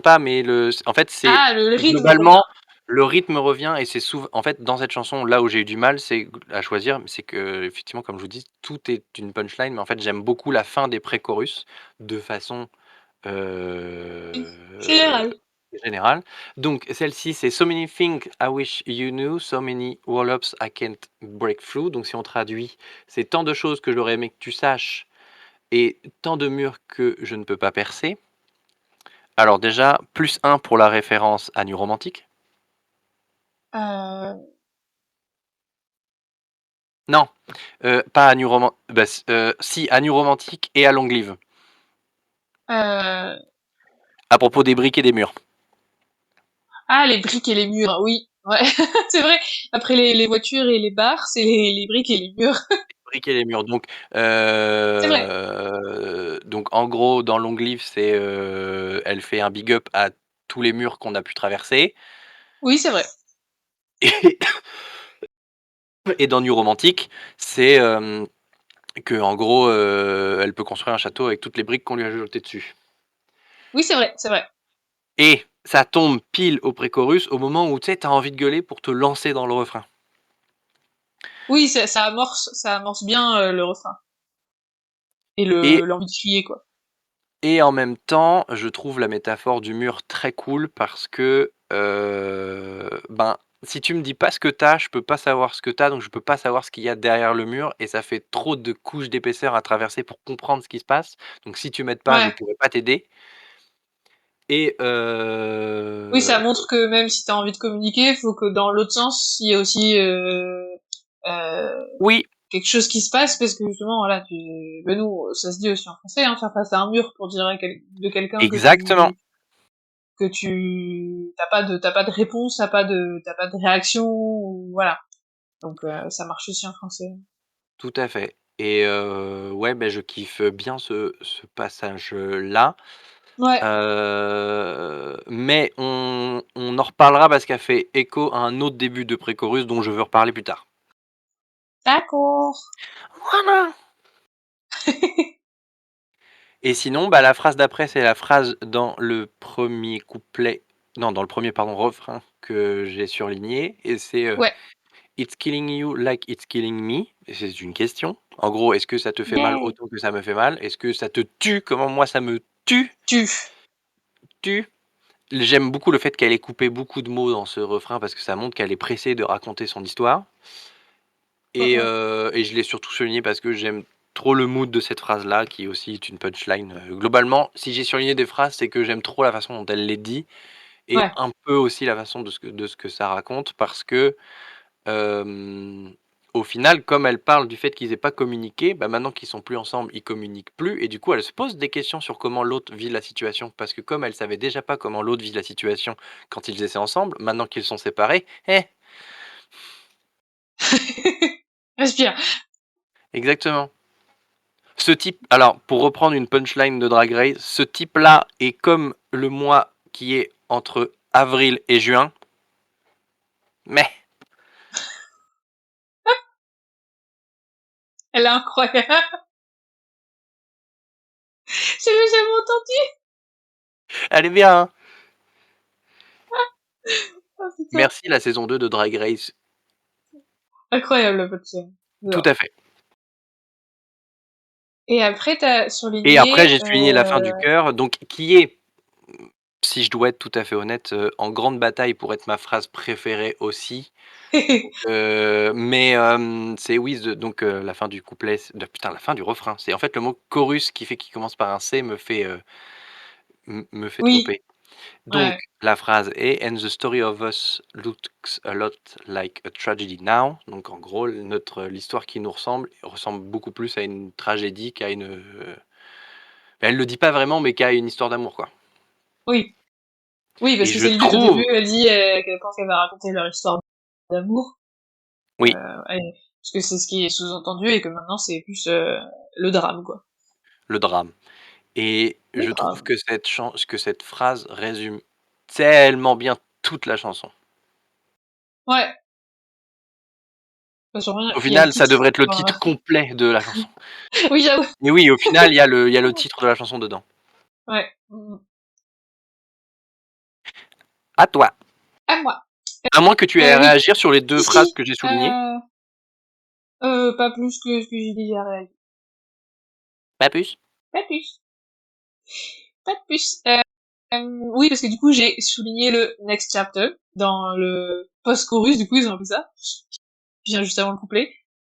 pas, mais en fait, c'est Ah, le rythme revient. globalement, le rythme revient et c'est en fait, dans cette chanson, là où j'ai eu du mal, c'est à choisir, c'est qu'effectivement, comme je vous dis, tout est une punchline, mais en fait, j'aime beaucoup la fin des pré-chorus de façon, heu, Général. général. Donc celle-ci, c'est So many things I wish you knew, so many wall-ups I can't break through. Donc si on traduit, c'est tant de choses que j'aurais aimé que tu saches et tant de murs que je ne peux pas percer. Alors déjà, +1 pour la référence à New Romantic. Euh, Non, pas à New Romantic. Si, à New Romantic et à Long Live. euh, À propos des briques et des murs. Ah, les briques et les murs, oui. Ouais, c'est vrai. Après les voitures et les bars, c'est les briques et les murs. Briques et les murs. C'est vrai. Donc en gros, dans Long Live, c'est elle fait un big up à tous les murs qu'on a pu traverser. Oui, c'est vrai. Et, et dans New Romantic, c'est que en gros, elle peut construire un château avec toutes les briques qu'on lui a jetées dessus. Oui, c'est vrai, c'est vrai. Et ça tombe pile au pré-chorus au moment où tu sais, t'as envie de gueuler pour te lancer dans le refrain. Oui, ça amorce bien le refrain. Et Et, l'envie de crier, quoi. et en même temps, je trouve la métaphore du mur très cool parce que, ben, si tu me dis pas ce que t'as, je peux pas savoir ce que t'as, donc je peux pas savoir ce qu'il y a derrière le mur, et ça fait trop de couches d'épaisseur à traverser pour comprendre ce qui se passe. Donc si tu m'aides pas, je Ouais. pourrais pas t'aider. Et Oui, ça montre que même si t'as envie de communiquer, faut que dans l'autre sens, il y ait aussi euh, oui, quelque chose qui se passe, parce que justement, voilà, ben nous, ça se dit aussi en français, hein, faire face à un mur pour dire de quelqu'un exactement, que tu t'as pas de réponse, t'as pas de réaction, ou voilà. Donc ça marche aussi en français. tout à fait. Et ouais, ben je kiffe bien ce passage-là. Ouais, Mais on en reparlera parce qu'elle fait écho à un autre début de pré-chorus dont je veux reparler plus tard. d'accord. Voilà. Et sinon, bah, la phrase d'après, c'est la phrase dans le premier couplet, non, dans le premier, pardon, refrain que j'ai surligné, et c'est Ouais. It's killing you like it's killing me. Et c'est une question. En gros, est-ce que ça te fait mal Yeah. autant que ça me fait mal? Est-ce que ça te tue comment moi ça me tue? Tu. Tue. J'aime beaucoup le fait qu'elle ait coupé beaucoup de mots dans ce refrain parce que ça montre qu'elle est pressée de raconter son histoire. Et je l'ai surtout souligné parce que j'aime trop le mood de cette phrase-là, qui aussi est une punchline. Globalement, si j'ai surligné des phrases, c'est que j'aime trop la façon dont elle les dit et Ouais. un peu aussi la façon de ce que ça raconte parce que, hem, au final, comme elle parle du fait qu'ils aient pas communiqué, bah, maintenant qu'ils sont plus ensemble, ils communiquent plus et du coup, elle se pose des questions sur comment l'autre vit la situation parce que comme elle savait déjà pas comment l'autre vit la situation quand ils étaient ensemble, maintenant qu'ils sont séparés, Respire. exactement. Ce type, alors pour reprendre une punchline de Drag Race, ce type-là est comme le mois qui est entre avril et juin, mais Elle est incroyable. J'avais jamais entendu. elle est bien, hein. Oh, putain. Merci la saison 2 de Drag Race, Incroyable la podcast. tout à fait. Et après, t'as Et après, surligné. j'ai souligné la fin du chœur, donc qui est, si je dois être tout à fait honnête, en grande bataille pour être ma phrase préférée aussi. C'est oui, donc la fin du couplet, putain, la fin du refrain. C'est en fait le mot chorus qui commence par un C me fait Oui. tromper. Donc Ouais. la phrase est «And the story of us looks a lot like a tragedy now». Donc en gros, l'histoire qui nous ressemble beaucoup plus à une tragédie qu'à une, elle le dit pas vraiment, mais qu'à une histoire d'amour, quoi. Oui. Oui, parce Et que je c'est limite au début, trouve elle dit qu'elle pense qu'elle va raconter leur histoire d'amour. oui, Parce que c'est ce qui est sous-entendu et que maintenant c'est plus le drame, quoi. le drame. Et Le je trouve drame. que cette phrase résume tellement bien toute la chanson. Ouais. Bah, sur rien, Au il y a le final, ça titre. devrait être le Enfin, titre complet de la chanson. oui, j'avoue. Mais oui, au final, il y a le titre de la chanson dedans. Ouais. À toi. À moi. À moins que tu aies à Oui. réagir sur les 2 Si, phrases si. que j'ai soulignées. Pas plus que ce que j'ai déjà réalisé. Pas plus. Pas plus. Pas de plus. Oui, parce que du coup, j'ai souligné le next chapter dans le post-chorus, du coup, ils ont appelé ça. Qui vient juste avant le couplet.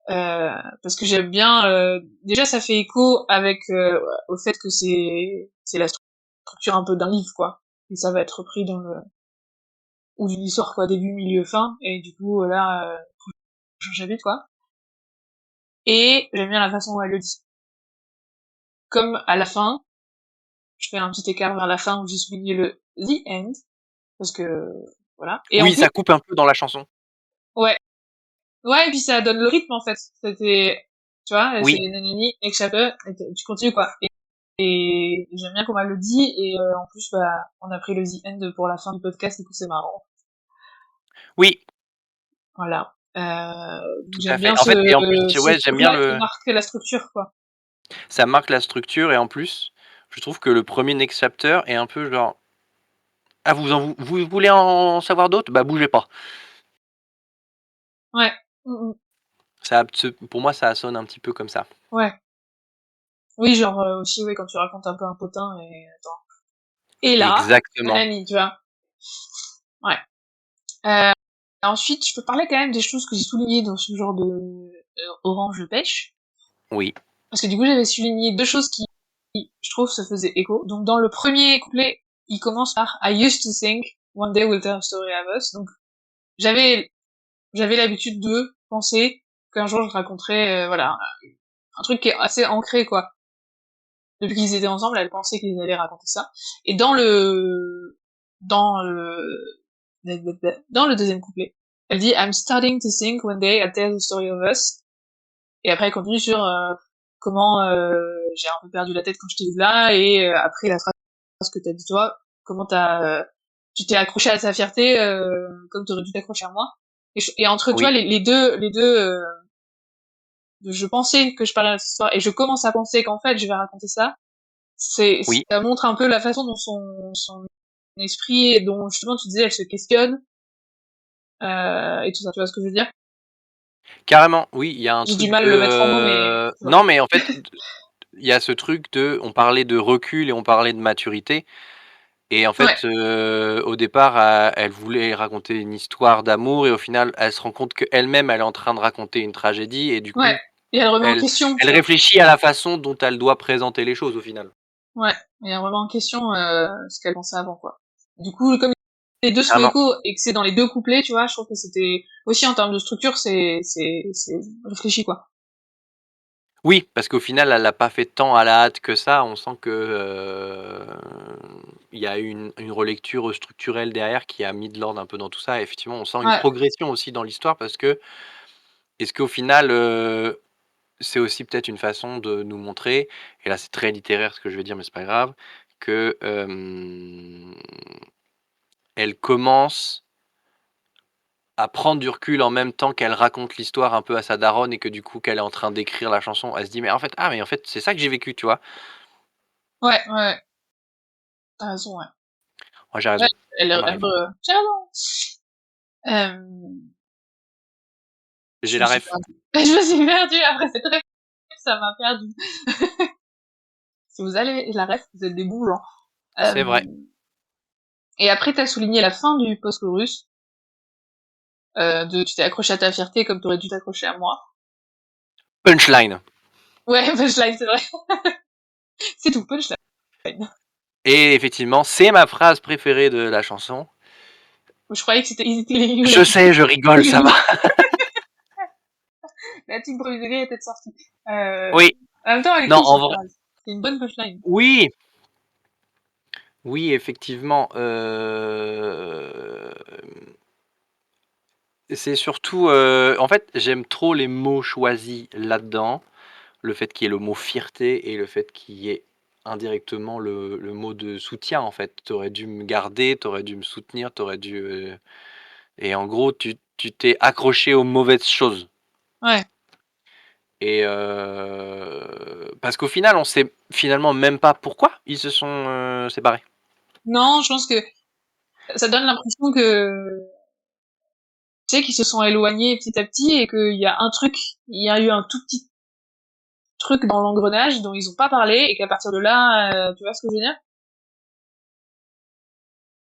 Parce que j'aime bien, déjà, ça fait écho avec, au fait que c'est la structure un peu d'un livre, quoi. Et ça va être repris dans le, ou d'une histoire, quoi, début, milieu, fin. Et du coup, là, changer vite, quoi. Et j'aime bien la façon dont elle le dit. Comme à la fin, je fais un petit écart vers la fin où j'ai souligné le the end, parce que, voilà. Et en Oui, plus, ça coupe un peu dans la chanson. ouais. Ouais, et puis ça donne le rythme, en fait. C'était, tu vois, c'est Oui, nanani, next chapter, et tu continues, quoi. Et j'aime bien comment elle le dit, et en plus, bah, on a pris le the end pour la fin du podcast, du coup, c'est marrant. oui, Voilà. tout à J'aime fait. bien En fait et en plus, ce ouais, j'aime bien truc-là qui le marque la structure, quoi. ça marque la structure et en plus, je trouve que le premier Next Chapter est un peu genre: «Ah vous voulez en savoir d'autres? Bah bougez pas». Ouais. Mm, mm. Ça pour moi, ça sonne un petit peu comme ça. Ouais. Oui, genre, aussi, ouais, quand tu racontes un peu un potin, et là, Exactement. nanani, tu vois. Ouais. Euh, Ensuite, je peux parler quand même des choses que j'ai soulignées dans ce genre de orange pêche. Oui, Parce que du coup, j'avais souligné deux choses qui, je trouve, se faisaient écho. Donc, dans le premier couplet, il commence par I used to think one day we'll tell a story of us. Donc, j'avais, j'avais l'habitude de penser qu'un jour je raconterais, voilà, un truc qui est assez ancré, quoi. Depuis qu'ils étaient ensemble, elle pensait qu'ils allaient raconter ça. Et dans le, dans le deuxième couplet, elle dit I'm starting to think one day I'll tell the story of us. Et après, elle continue sur comment j'ai un peu perdu la tête quand j'étais là, et après la phrase que t'as dit toi, comment tu t'es accroché à sa fierté comme t'aurais dû t'accrocher à moi. Et entre, tu vois, oui, les deux, je pensais que je parlais de cette histoire, et je commence à penser qu'en fait, je vais raconter ça. oui. Ça montre un peu la façon dont son esprit, et dont justement tu disais, elle se questionne, et tout ça. Tu vois ce que je veux dire? Carrément, oui, il y a un J'ai du truc mal à le mettre en mots, mais de, tu vois. non, mais en fait, il y a ce truc de on parlait de recul et on parlait de maturité et en Ouais, fait, au départ, elle voulait raconter une histoire d'amour et au final, elle se rend compte qu'elle-même, elle est en train de raconter une tragédie et du ouais. coup, Et elle remet en elle question, tu elle vois. réfléchit à la façon dont elle doit présenter les choses au final. Ouais, et elle remet en question ce qu'elle pensait avant, quoi. Du coup, comme les deux se font Carrément. écho et que c'est dans les deux couplets, tu vois, je trouve que c'était aussi en termes de structure, c'est réfléchi, quoi. Oui, parce qu'au final, elle a pas fait tant à la hâte que ça. On sent que, il y a eu une relecture structurelle derrière qui a mis de l'ordre un peu dans tout ça. Et effectivement, on sent une Ouais, progression aussi dans l'histoire parce que est-ce qu'au final, c'est aussi peut-être une façon de nous montrer, et là c'est très littéraire ce que je vais dire, mais c'est pas grave, que, elle commence à prendre du recul en même temps qu'elle raconte l'histoire un peu à sa daronne et que du coup qu'elle est en train d'écrire la chanson, elle se dit: «Mais en fait, ah mais en fait c'est ça que j'ai vécu», tu vois? ouais, ouais, ouais. T'as raison, ouais. Moi j'ai Ouais, raison, ça elle m'arrive. j'ai raison. Euh, J'ai je me la suis ref. perdue. Je me suis perdue après cette ref, ça m'a perdue. Si vous avez la ref, vous êtes des bons gens. C'est Euh, vrai. et après, t'as souligné la fin du post-chorus, de tu t'es accroché à ta fierté comme t'aurais dû t'accrocher à moi. Punchline. Ouais, punchline, c'est vrai. C'est tout, punchline. Et effectivement, c'est ma phrase préférée de la chanson. Je croyais que c'était Easy Killing Je sais, je rigole, ça va. La team premier degré était sortie. Euh, Oui. En même temps, elle est Non, cool en cette vrai phrase. C'est une bonne punchline. oui! Oui, effectivement, c'est surtout, en fait, j'aime trop les mots choisis là-dedans. Le fait qu'il y ait le mot fierté et le fait qu'il y ait indirectement le mot de soutien, en fait. Tu aurais dû me garder, tu aurais dû me soutenir, tu aurais dû, et en gros, tu t'es accroché aux mauvaises choses Ouais. et parce qu'au final, on sait finalement même pas pourquoi ils se sont, séparés. Non, je pense que ça donne l'impression que, tu sais, qu'ils se sont éloignés petit à petit et qu'il y a un truc, il y a eu un tout petit truc dans l'engrenage dont ils ont pas parlé et qu'à partir de là, tu vois ce que je veux dire?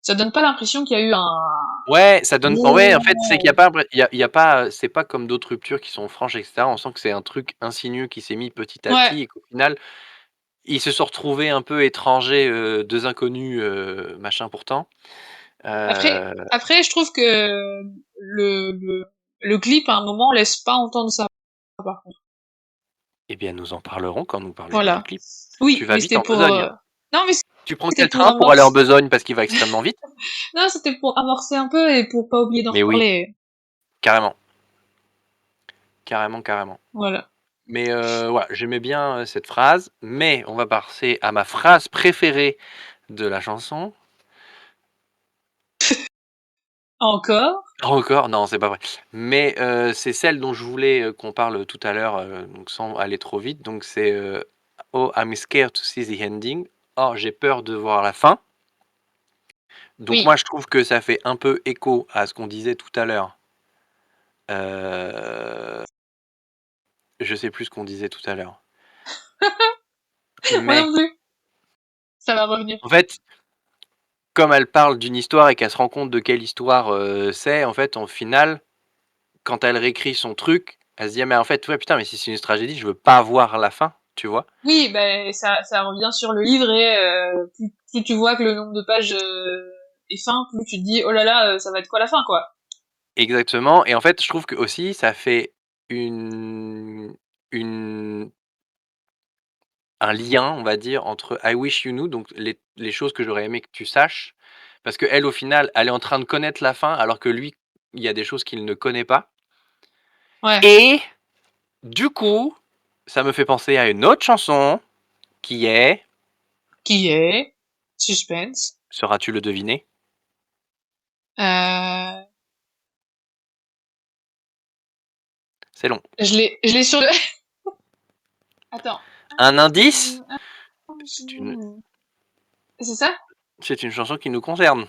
Ça donne pas l'impression qu'il y a eu un Ouais, ça donne. Ouais, en fait, c'est qu'il y a gros... pas, il y a pas, c'est pas comme d'autres ruptures qui sont franches, etc. On sent que c'est un truc insinueux qui s'est mis petit à Ouais. petit et qu'au final, ils se sont retrouvés un peu étrangers, deux inconnus, machin pourtant. Après, je trouve que le clip, à un moment, laisse pas entendre ça, par contre. Eh bien, nous en parlerons quand nous parlerons du Voilà. clip. Tu Oui, vas mais vite c'était en pour... besogne. Non, mais Tu prends c'était quel pour train pour aller en amorcer... besogne parce qu'il va extrêmement vite? Non, c'était pour amorcer un peu et pour pas oublier d'en Mais oui, reparler. carrément. Carrément, carrément. Voilà. Mais voilà, j'aimais bien cette phrase, mais on va passer à ma phrase préférée de la chanson. Encore. Encore? Non, c'est pas vrai. Mais c'est celle dont je voulais qu'on parle tout à l'heure, donc sans aller trop vite. Donc c'est Oh, I'm scared to see the ending. Oh, j'ai peur de voir la fin. Donc moi, Oui. je trouve que ça fait un peu écho à ce qu'on disait tout à l'heure. Euh, Je sais plus ce qu'on disait tout à l'heure. Moi Mais non plus. Ça va revenir. en fait, comme elle parle d'une histoire et qu'elle se rend compte de quelle histoire c'est, en fait, en final, quand elle réécrit son truc, elle se dit: «Ah mais en fait, ouais, putain, mais si c'est une tragédie, je veux pas voir la fin», tu vois? Oui, ben ça revient sur le livre et plus tu vois que le nombre de pages est fin, plus tu te dis oh là là, ça va être quoi la fin, quoi. Exactement, et en fait, je trouve que aussi ça fait une une un lien, on va dire, entre I wish you knew, donc les choses que j'aurais aimé que tu saches, parce qu'elle, au final, elle est en train de connaître la fin, alors que lui, il y a des choses qu'il ne connaît pas, Ouais. et du coup, ça me fait penser à une autre chanson qui est, Qui est suspense. sauras-tu le deviner? Euh, C'est long. je l'ai sur le. Attends. Un indice? C'est une C'est ça? c'est une chanson qui nous concerne.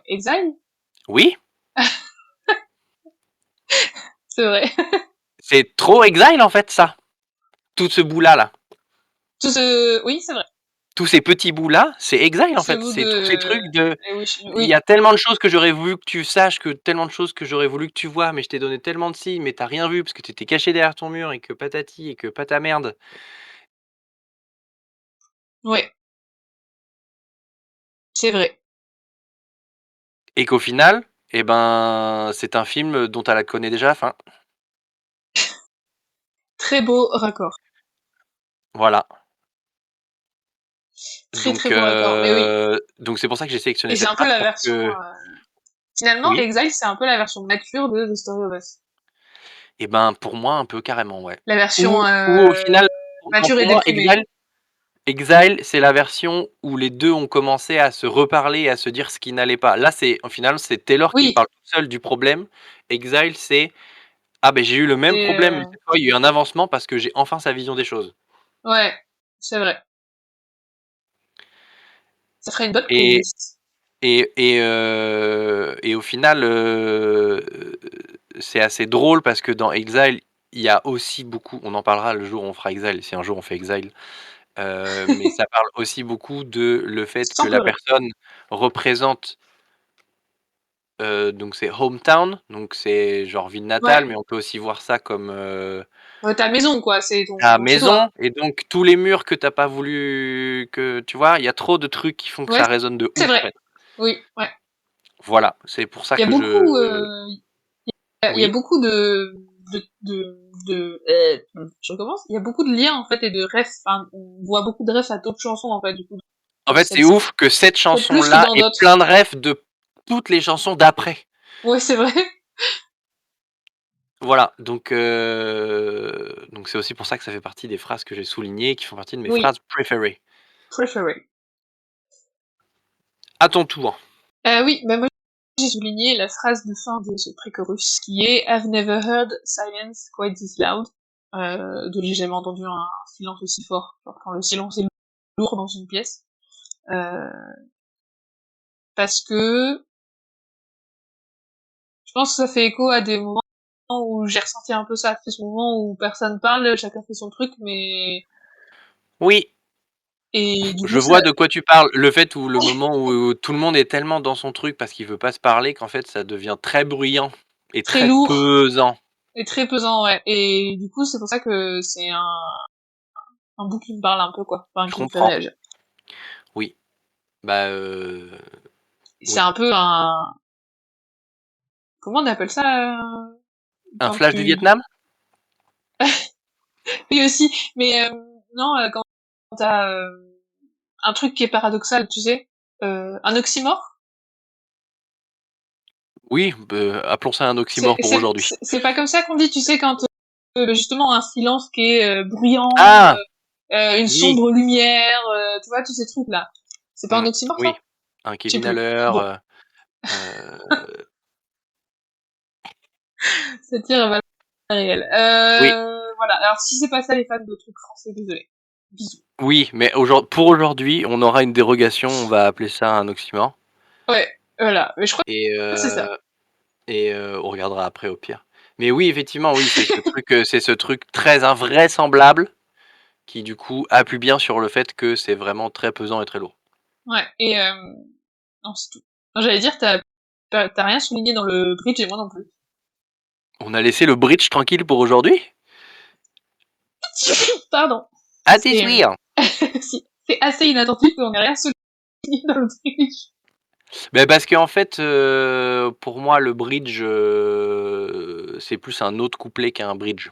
Exile? Oui, C'est vrai. c'est trop Exile, en fait, ça. Tout ce bout-là, là. Tout ce, oui, c'est vrai. Tous ces petits bouts-là, c'est Exile, en Ce fait. bout C'est tous ces de. trucs de Eh oui, il y oui. a tellement de choses que j'aurais voulu que tu saches, que tellement de choses que j'aurais voulu que tu vois, mais je t'ai donné tellement de signes, mais tu as rien vu parce que tu étais caché derrière ton mur et que patati et que patamerde, Ouais, c'est vrai. et qu'au final, eh ben, c'est un film dont elle connaît déjà la fin. Très beau raccord. Voilà. Très très beau raccord. Mais oui. Donc c'est pour ça que j'ai sélectionné Et c'est cette un peu phrase la pour version. que Finalement, oui? Exile, c'est un peu la version mature de The Story of Us. Et ben, pour moi, un peu carrément, ouais. La version Ou au final, non, mature pour et moi, déprimée. Exile, c'est la version où les 2 ont commencé à se reparler et à se dire ce qui n'allait pas. Là, c'est au final, c'est Taylor qui Oui. parle toute seule du problème. Exile, c'est: «Ah ben j'ai eu le même Et problème, mais cette fois, il y a eu un avancement parce que j'ai enfin sa vision des choses», ouais, c'est vrai. Ça ferait une bonne et playlist. et au final, c'est assez drôle parce que dans Exile, il y a aussi beaucoup, on en parlera le jour où on fera Exile, si un jour on fait Exile, mais ça parle aussi beaucoup de le fait que Sans la pleurer. personne représente. Donc c'est hometown, donc c'est genre ville Ouais. natale, mais on peut aussi voir ça comme, Ta maison, quoi. C'est ta ton chez maison, toi. et donc tous les murs que tu as pas voulu que tu vois? Il y a trop de trucs qui font que Ouais, ça résonne de c'est ouf, en vrai. fait. Oui, ouais. Voilà, c'est pour ça Il y a que beaucoup, il y a oui? beaucoup je recommence. Il y a beaucoup de liens, en fait, et de refs. Enfin, on voit beaucoup de refs à d'autres chansons, en fait, du coup, En dans fait, c'est cette scène. ouf que cette Peut-être plus que chanson-là dans ait d'autres. plein de refs de toutes les chansons d'après. Ouais, c'est vrai. Voilà, donc c'est aussi pour ça que ça fait partie des phrases que j'ai soulignées, qui font partie de mes Oui. phrases préférées. Preferred. À ton tour. Oui, bah moi j'ai souligné la phrase de fin de ce pré-chorus qui est I've never heard silence quite this loud. De j'ai jamais entendu un silence aussi fort, genre quand le silence est lourd dans une pièce. Euh, parce que je pense que ça fait écho à des moments où j'ai ressenti un peu ça, c'est ce moment où personne parle, chacun fait son truc, mais Oui, Et du Je coup, vois ça, de quoi tu parles. Le fait où le moment où tout le monde est tellement dans son truc parce qu'il veut pas se parler qu'en fait ça devient très bruyant et très très lourd pesant. et très pesant, ouais. Et du coup, c'est pour ça que c'est un bout qui me parle un peu, quoi. Enfin, Je qui me fait comprends. réagir. Oui. Bah, C'est oui. un peu un, comment on appelle ça, Un quand flash du tu, Vietnam? oui aussi, mais non, quand t'as un truc qui est paradoxal, tu sais, un oxymore. Oui, appelons ça un oxymore pour aujourd'hui. C'est pas comme ça qu'on dit, tu sais, quand justement un silence qui est bruyant, Ah! une Oui, sombre lumière, tu vois, tous ces trucs-là. C'est pas un oxymore, oui. ça? Un Je sais Kevin plus. Haller, Bon, cette tir est réelle. oui, Voilà. Alors, si c'est pas ça, les fans de trucs français, désolé. Bisous. oui, mais pour aujourd'hui, on aura une dérogation, on va appeler ça un oxymore Ouais, voilà. Mais je crois et que c'est ça. on regardera après au pire. Mais oui, effectivement, oui, c'est ce truc très invraisemblable qui du coup appuie bien sur le fait que c'est vraiment très pesant et très lourd. Ouais. Et non, c'est tout. Non, j'allais dire, t'as rien souligné dans le bridge et moi non plus. On a laissé le bridge tranquille pour aujourd'hui? Pardon. À tes C'est souhaits! si, c'est assez inattentif qu'on ait rien souligné dans le bridge. Beh, parce qu'en fait, pour moi le bridge, c'est plus un autre couplet qu'un bridge.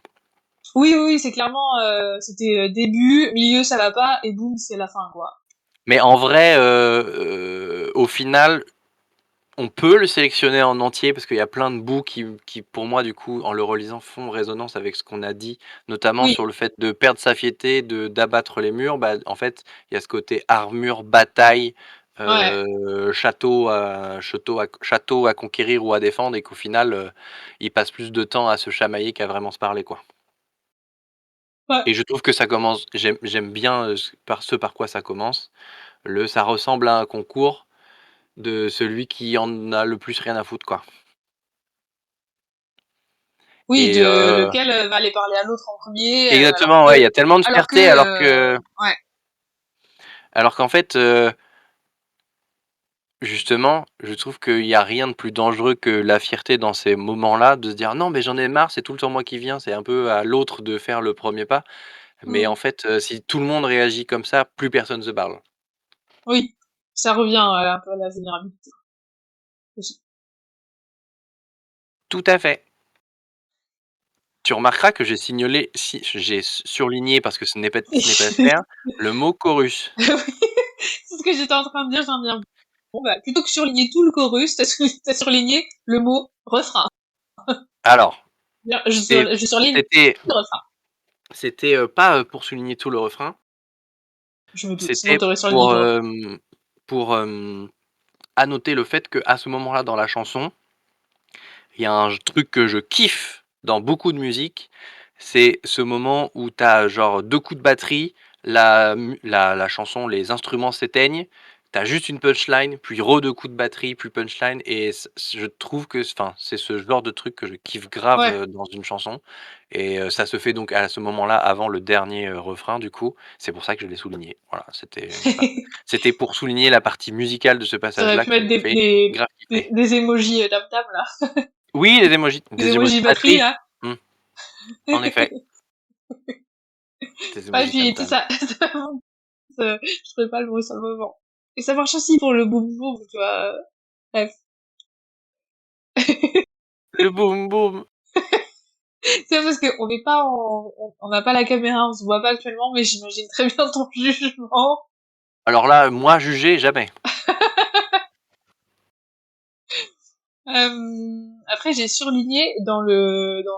Oui, oui, oui, c'est clairement, c'était début, milieu, ça va pas, et boum, c'est la fin, quoi. Mais en vrai, au final, on peut le sélectionner en entier parce qu'il y a plein de bouts qui pour moi, du coup, en le relisant, font résonance avec ce qu'on a dit, notamment Oui, sur le fait de perdre sa fierté, d'abattre les murs. Bah, en fait, il y a ce côté armure, bataille, ouais, château à conquérir ou à défendre et qu'au final, ils passent plus de temps à se chamailler qu'à vraiment se parler, quoi. ouais. Et je trouve que ça commence j'aime bien, ce par quoi ça commence. Ça ressemble à un concours de celui qui en a le plus rien à foutre, quoi. Oui, Et de lequel va aller parler à l'autre en premier, exactement, ouais, il y a tellement de alors que, fierté ouais, alors qu'en fait, justement, je trouve qu'il y a rien de plus dangereux que la fierté dans ces moments-là, de se dire: «Non, mais j'en ai marre, c'est tout le temps moi qui viens», c'est un peu à l'autre de faire le premier pas. Mais en mmh, fait, si tout le monde réagit comme ça, plus personne se parle. oui, ça revient un peu à la vulnérabilité aussi. Tout à fait. Tu remarqueras que j'ai surligné parce que ce n'est pas faire, le mot chorus. Oui, c'est ce que j'étais en train de dire, j'en viens. Bon, bah, plutôt que surligner tout le chorus, t'as surligné le mot refrain. Alors, Bien, c'est je surligne c'était le refrain. c'était, pas, pour souligner tout le refrain, Je me doute, sinon c'était t'aurais surligné pour, tout le refrain. annoter le fait qu'à ce moment-là dans la chanson, il y a un truc que je kiffe dans beaucoup de musique, c'est ce moment où tu as genre 2 coups de batterie, la chanson, les instruments s'éteignent, tu as juste une punchline, puis re 2 coups de batterie, puis punchline et je trouve que enfin, c'est ce genre de truc que je kiffe grave, Ouais, dans une chanson et ça se fait donc à ce moment-là avant le dernier, refrain du coup. C'est pour ça que je l'ai souligné. Voilà, voilà. C'était pour souligner la partie musicale de ce t'aurais passage-là pu qui mettre me fait grave kiffer. des emojis tam-tam, là. Oui, Des des emojis emojis batterie, batterie. là. Mmh, en effet, des Ouais, emojis puis tout tam-tam. ça, je trouvais pas le mot sur le moment. Et ça marche aussi pour le boum boum, tu vois. Bref. Le boum boum. C'est parce qu'on n'est pas on n'a pas la caméra, on se voit pas actuellement, mais j'imagine très bien ton jugement. Alors là, moi juger, jamais. Après, j'ai surligné dans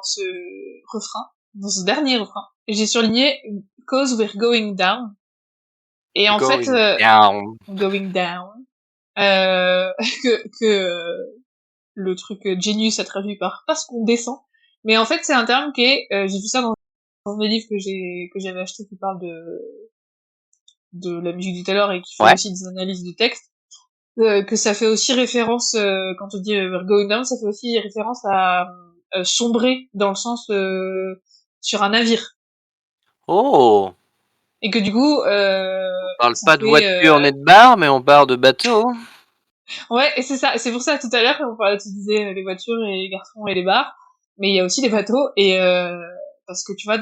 ce refrain, dans ce dernier refrain, j'ai surligné Cause we're going down. Et en fait, Going down. going down, que le truc genius a traduit par parce qu'on descend. Mais en fait, c'est un terme qui est, j'ai vu ça dans des livres que j'avais acheté qui parlent de la musique du Taylor et qui fait Ouais. aussi des analyses de texte, que ça fait aussi référence, quand on dit we're going down, ça fait aussi référence à sombrer dans le sens sur un navire. Oh! Et que du coup, parle ça pas de fait, voiture ni de bar, mais on parle de bateau. Ouais, et c'est ça. C'est pour ça, tout à l'heure, on parlait, tu disais les voitures et les garçons et les bars, mais il y a aussi les bateaux, et parce que tu vois,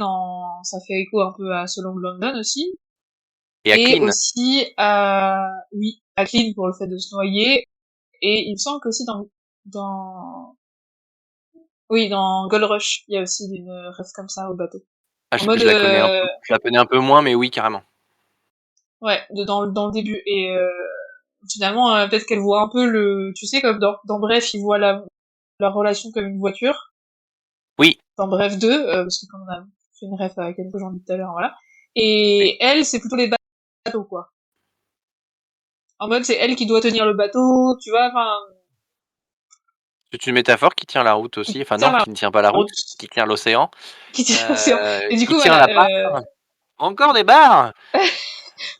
ça fait écho un peu à So Long London aussi, Et à et Clean. aussi oui, à Clean pour le fait de se noyer, et il me semble qu'aussi oui, dans Gold Rush, il y a aussi une ref comme ça au bateau. Ah, En mode, je la connais un peu. Je la connais un peu moins, mais oui, carrément. ouais, dans le début, et finalement, peut-être qu'elle voit un peu tu sais, comme dans Bref, il voit la relation comme une voiture, Oui. dans Bref 2, parce que comme on a fait une ref avec quelque j'en dis tout à l'heure, voilà. Oui. Et elle, c'est plutôt les bateaux, quoi. En mode, c'est elle qui doit tenir le bateau, tu vois, enfin, C'est une métaphore qui tient la route qui aussi. Enfin tient non, la qui ne tient pas la route, route, qui tient l'océan, qui tient l'océan. Et du qui coup, tient voilà, la barre. Encore des barres! vous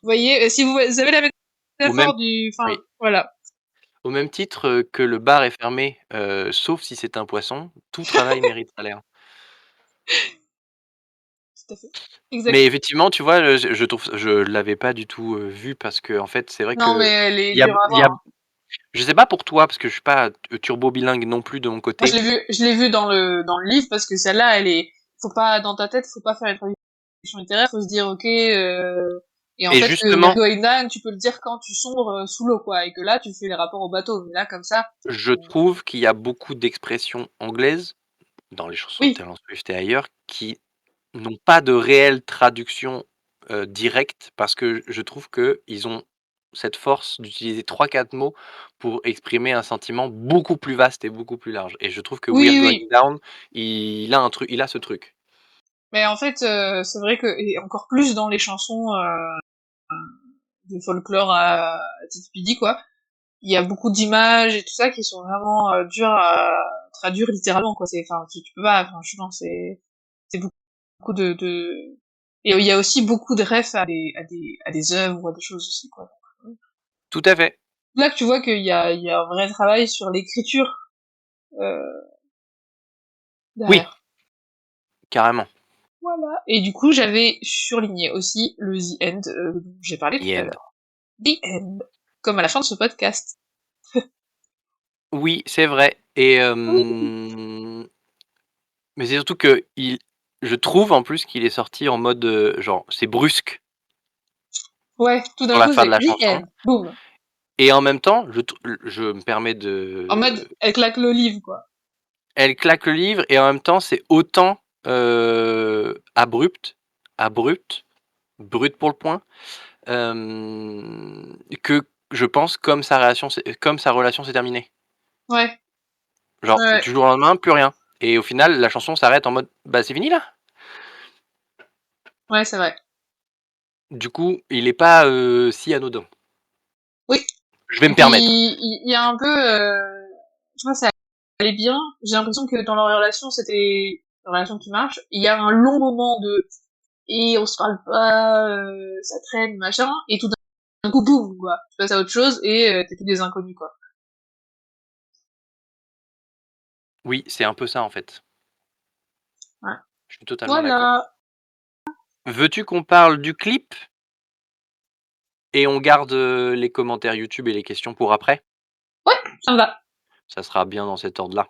voyez, si vous avez la Au même métaphore enfin, oui. voilà. Au même titre, que le bar est fermé, sauf si c'est un poisson, tout travail mérite salaire. Tout à fait. Mais Exactement. effectivement, tu vois, je trouve je l'avais pas du tout, vu parce qu'en fait, c'est vrai Non, mais qu'il elle est y a dure à il y a voir, hein. je sais pas pour toi, parce que je suis pas turbo bilingue non plus de mon Moi, côté je l'ai vu dans le livre parce que celle-là, faut pas, dans ta tête, faut pas faire une traduction littéraire, faut se dire, ok, et en et fait, We're justement, Going Down, tu peux le dire quand tu sombres sous l'eau, quoi, et que là, tu fais les rapports au bateau, mais là, comme ça, je trouve qu'il y a beaucoup d'expressions anglaises, dans les chansons de oui, Taylor Swift et ailleurs, qui n'ont pas de réelle traduction, directe parce que je trouve qu'ils ont cette force d'utiliser trois quatre mots pour exprimer un sentiment beaucoup plus vaste et beaucoup plus large et je trouve que oui, We're oui, Going oui. Down, il a ce truc. Mais en fait, c'est vrai que, et encore plus dans les chansons de folklore à Tite Pidi, quoi, il y a beaucoup d'images et tout ça qui sont vraiment dures à traduire littéralement, quoi. Enfin, tu peux pas, franchement, c'est beaucoup et il y a aussi beaucoup de refs à des œuvres ou à des choses aussi, quoi. Tout à fait. Là que tu vois qu'il y a un vrai travail sur l'écriture euh, Oui, derrière. carrément. Voilà. Et du coup, j'avais surligné aussi le The End dont j'ai parlé The tout à End. l'heure. The End. Comme à la fin de ce podcast. Oui, c'est vrai et Oui. mais c'est surtout qu'il je trouve en plus qu'il est sorti en mode, genre c'est brusque Ouais, tout sur d'un la coup, fin de c'est la The chanson End. Boum. et en même temps, je me permets En mode, de elle claque l'olive, quoi. elle claque le livre et en même temps, c'est autant, abrupt, brut pour le point, que je pense comme sa relation s'est terminée. Ouais. Genre, Ouais. du jour au lendemain, plus rien et au final, la chanson s'arrête en mode: «Bah, c'est fini là?» Ouais, c'est vrai. Du coup, il est pas, si anodin. Oui. Je vais Et me puis, permettre. il y a un peu, tu vois, ça allait bien. J'ai l'impression que dans leur relation, c'était une relation qui marche. Il y a un long moment et on se parle pas, ça traîne, machin, et tout d'un coup, boum, quoi. Tu passes à autre chose et t'es tous des inconnus, quoi. Oui, c'est un peu ça, en fait. Ouais. Je suis totalement d'accord. Voilà. Veux-tu qu'on parle du clip et on garde, les commentaires YouTube et les questions pour après? Ouais, ça me va. Ça sera bien dans cet ordre-là.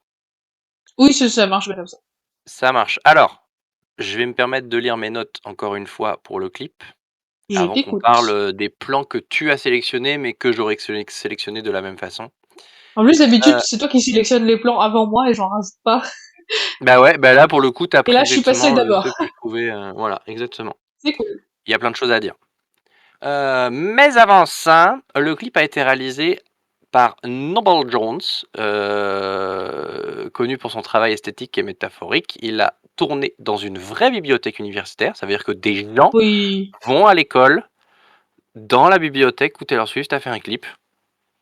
Oui, ça marche bien comme ça. Ça marche. Alors, je vais me permettre de lire mes notes encore une fois pour le clip, Je avant qu'on parle, t'écoute. des plans que tu as sélectionnés, mais que j'aurais sélectionnés de la même façon. En plus, d'habitude, Heu, c'est toi qui sélectionnes les plans avant moi et j'en rajoute pas. Bah, ouais, bah, là, pour le coup, tu as Et pris là, je suis passée effectivement, ceux d'abord. que je trouvais, voilà, exactement. C'est cool. Il y a plein de choses à dire. Mais avant ça, le clip a été réalisé par Noble Jones, connu pour son travail esthétique et métaphorique. Il a tourné dans une vraie bibliothèque universitaire, ça veut dire que des gens Oui. vont à l'école, dans la bibliothèque où Taylor Swift a fait un clip.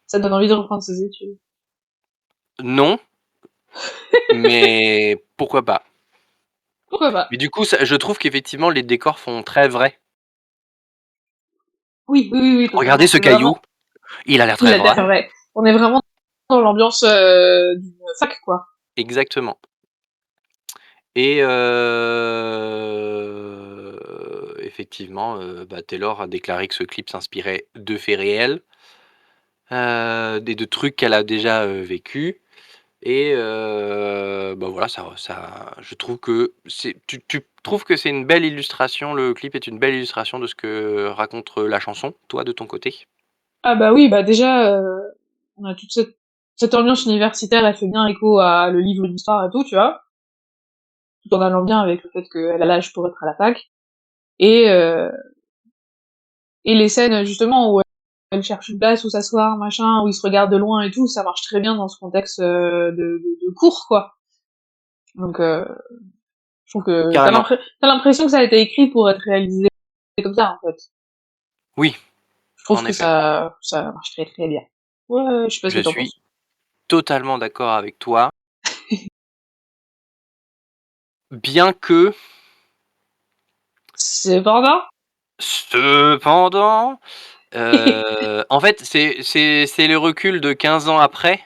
Ça donne envie de reprendre ses études. Non, mais pourquoi pas? Pourquoi pas? Mais du coup, ça je trouve qu'effectivement les décors font très vrai. Oui, oui, oui, oui, «Regardez totalement. ce On est vraiment, caillou, il a l'air il très a vrai». l'air vrai. On est vraiment dans l'ambiance d'une fac, quoi. Exactement. Et effectivement, Taylor a déclaré que ce clip s'inspirait de faits réels, de trucs qu'elle a déjà, vécus et voilà, ça je trouve que tu trouves que c'est une belle illustration, le clip est une belle illustration de ce que raconte, la chanson, toi, de ton côté? Ah bah oui, bah déjà, on a toute cette ambiance universitaire, elle fait bien écho à le livre d'histoire et tout, tu vois? Tout en allant bien avec le fait qu'elle a l'âge pour être à la fac. Et, euh, et les scènes, justement, où elle cherche une place où s'asseoir, machin, où ils se regardent de loin et tout, ça marche très bien dans ce contexte de cours, quoi. Donc, je trouve que Carrément. t'as l'impression que ça a été écrit pour être réalisé comme ça, en fait. Oui, Je trouve en que effet. ça marche très très bien. Ouais, je sais pas ce Je que t'en suis penses. totalement d'accord avec toi, bien que Cependant, cependant, en fait, c'est le recul de 15 ans après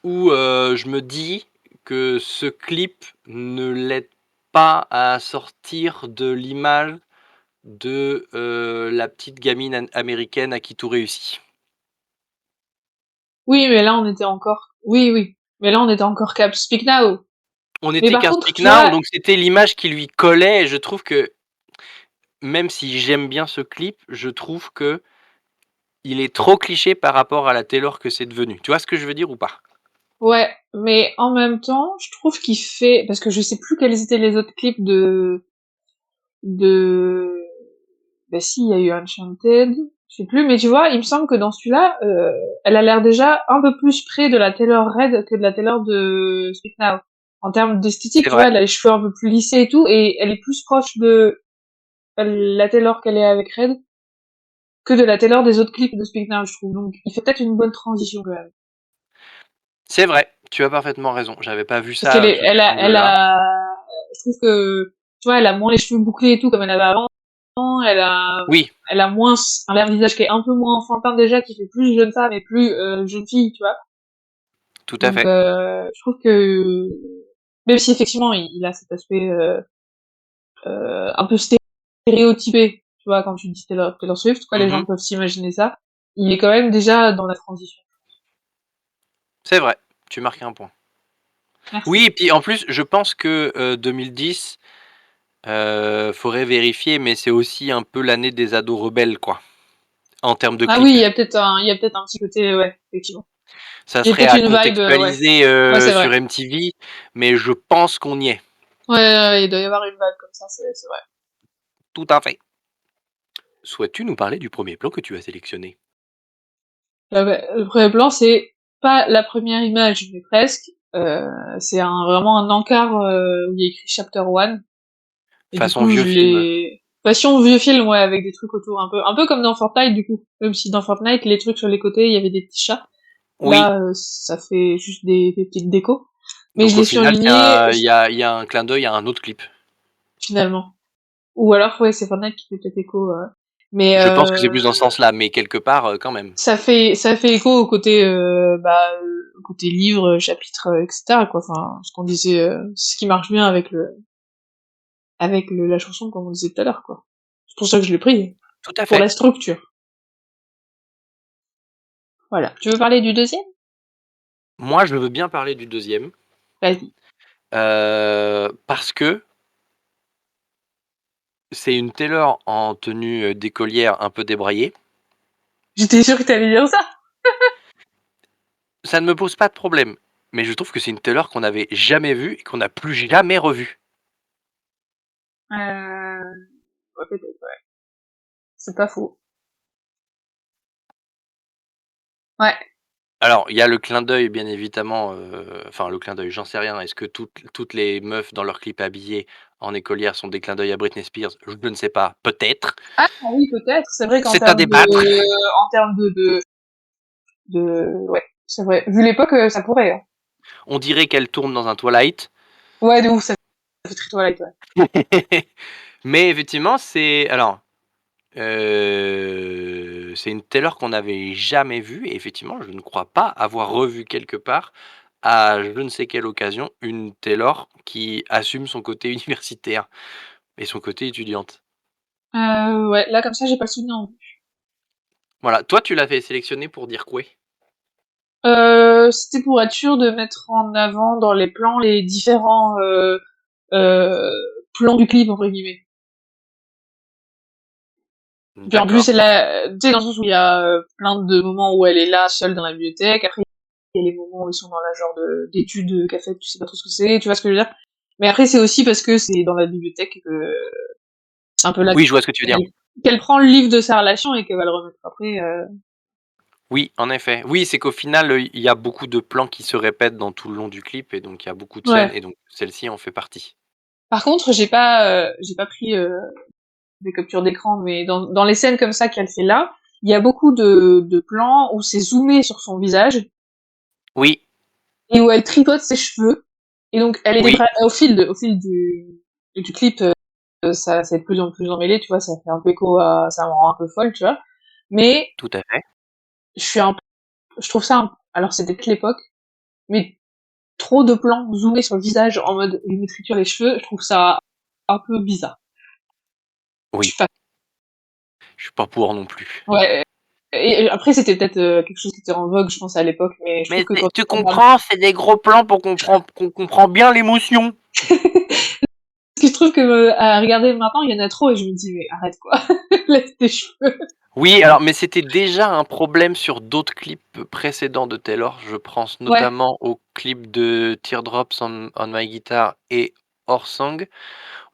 où, je me dis que ce clip ne l'aide pas à sortir de l'image de, la petite gamine américaine à qui tout réussit. oui, mais là on était encore, oui, oui, mais là on était encore cap Speak Now. On Mais était par qu'un contre, Speak tu Now, vois, donc c'était l'image qui lui collait et je trouve que même si j'aime bien ce clip, je trouve qu'il est trop cliché par rapport à la Taylor que c'est devenu. Tu vois ce que je veux dire ou pas? ouais, mais en même temps, je trouve qu'il fait, parce que je sais plus quels étaient les autres clips de, bah si, il y a eu Enchanted, je sais plus, mais tu vois, il me semble que dans celui-là, elle a l'air déjà un peu plus près de la Taylor Red que de la Taylor de Speak Now. En termes d'esthétique, C'est tu vois, vrai, elle a les cheveux un peu plus lissés et tout, et elle est plus proche de la Taylor qu'elle est avec Red que de la Taylor des autres clips de Speak Now, je trouve. Donc, il fait peut-être une bonne transition quand même. c'est vrai, tu as parfaitement raison. J'avais pas vu Parce qu'elle ça, est, sous cet elle angle-là. a, je trouve que, tu vois, elle a moins les cheveux bouclés et tout comme elle avait avant. Elle a, Oui, elle a moins un visage qui est un peu moins enfantin déjà, qui fait plus jeune femme et plus jeune fille, tu vois. tout à Donc, fait. je trouve que, même si effectivement il a cet aspect un peu stéréotypé, tu vois, quand tu dis Taylor Swift, quoi, les gens Mmh. peuvent s'imaginer ça. Il est quand même déjà dans la transition. C'est vrai, tu marques un point. Merci. Oui et puis en plus, je pense que, 2010, faudrait vérifier, mais c'est aussi un peu l'année des ados rebelles, quoi, en termes de Ah oui, clips. il y a peut-être un petit côté, ouais, effectivement. Ça Il y a serait peut-être à une vibe, ouais. contextualiser, Ouais, c'est sur vrai. MTV, mais je pense qu'on y est. Ouais, il doit y avoir une vibe comme ça, c'est vrai. Tout à fait. Souhaites-tu nous parler du premier plan que tu as sélectionné? Le premier plan, c'est pas la première image, mais presque. C'est vraiment un encart où il y a écrit Chapter One. Et du Façon coup, je vieux film. l'ai... Passion vieux film, ouais, avec des trucs autour un peu comme dans Fortnite, du coup. Même si dans Fortnite, les trucs sur les côtés, il y avait des petits chats. Oui, Là, ça fait juste des petites décos. Mais je donc au l'ai final, surligné, il y a un clin d'œil à un autre clip. finalement. Ou alors, ouais, c'est Fortnite qui fait peut-être écho. Mais Je pense que c'est plus dans ce sens-là, mais quelque part, quand même. ça fait écho au côté, au côté livre, chapitre, etc., quoi. Enfin, ce qu'on disait, ce qui marche bien avec la chanson, comme on disait tout à l'heure, quoi. C'est pour ça que je l'ai pris. Tout à Pour la fait. structure. Voilà. Tu veux parler du deuxième? Moi, je veux bien parler du deuxième, Vas-y. parce que c'est une Taylor en tenue, d'écolière un peu débraillée. J'étais sûre que t'allais dire ça. Ça ne me pose pas de problème, mais je trouve que c'est une Taylor qu'on n'avait jamais vue et qu'on n'a plus jamais revue. Ouais, peut-être, ouais. C'est pas faux. Ouais. Alors, il y a le clin d'œil bien évidemment, enfin le clin d'œil, j'en sais rien. Est-ce que toutes les meufs dans leurs clips habillées en écolière sont des clins d'œil à Britney Spears? Je ne sais pas, peut-être. Ah oui, peut-être. C'est vrai qu'en C'est à termes débattre. en termes ouais, c'est vrai. Vu l'époque, ça pourrait, hein. On dirait qu'elle tourne dans un Twilight. Ouais, de ouf, ça fait très Twilight, ouais. Mais effectivement, c'est une Taylor qu'on n'avait jamais vue et effectivement, je ne crois pas avoir revu quelque part, à je ne sais quelle occasion, une Taylor qui assume son côté universitaire. et son côté étudiante. Ouais, là, comme ça, j'ai pas le souvenir. Voilà. Toi, tu l'avais sélectionné pour dire quoi? C'était pour être sûr de mettre en avant dans les plans les différents euh, plans du clip, entre guillemets. Puis en plus, D'accord. c'est là, tu sais, dans le sens où il y a plein de moments où elle est là, seule dans la bibliothèque. Après, il y a les moments où ils sont dans la genre d'études qu'a fait, tu sais pas trop ce que c'est, tu vois ce que je veux dire. Mais après, c'est aussi parce que c'est dans la bibliothèque que c'est un peu là Oui, je vois ce que tu veux dire. qu'elle prend le livre de sa relation et qu'elle va le remettre après. Oui, en effet. Oui, c'est qu'au final, il y a beaucoup de plans qui se répètent dans tout le long du clip et donc il y a beaucoup de scènes Ouais. et donc celle-ci en fait partie. Par contre, j'ai pas pris des captures d'écran, mais dans les scènes comme ça qu'elle fait là, il y a beaucoup de plans où c'est zoomé sur son visage Oui, et où elle tripote ses cheveux. Et donc, elle est oui, au fil du clip, ça c'est de plus en plus emmêlé, tu vois, ça fait un peu écho à, ça me rend un peu folle, tu vois. Mais tout à fait. je suis un, je trouve ça, alors c'était peut-être l'époque, mais trop de plans zoomés sur le visage en mode une écriture les cheveux, je trouve ça un peu bizarre. Je Oui, suis pas, je suis pas pour non plus. ouais. Et après, c'était peut-être quelque chose qui était en vogue, je pense, à l'époque, mais je trouve Mais que quand tu on regarde, comprends, c'est des gros plans pour qu'on comprend bien l'émotion. parce que je trouve que à regarder maintenant, il y en a trop et je me dis, mais arrête quoi, laisse tes cheveux. Oui, alors mais c'était déjà un problème sur d'autres clips précédents de Taylor. Je pense Ouais, notamment au clip de Teardrops on My Guitar et Orsong,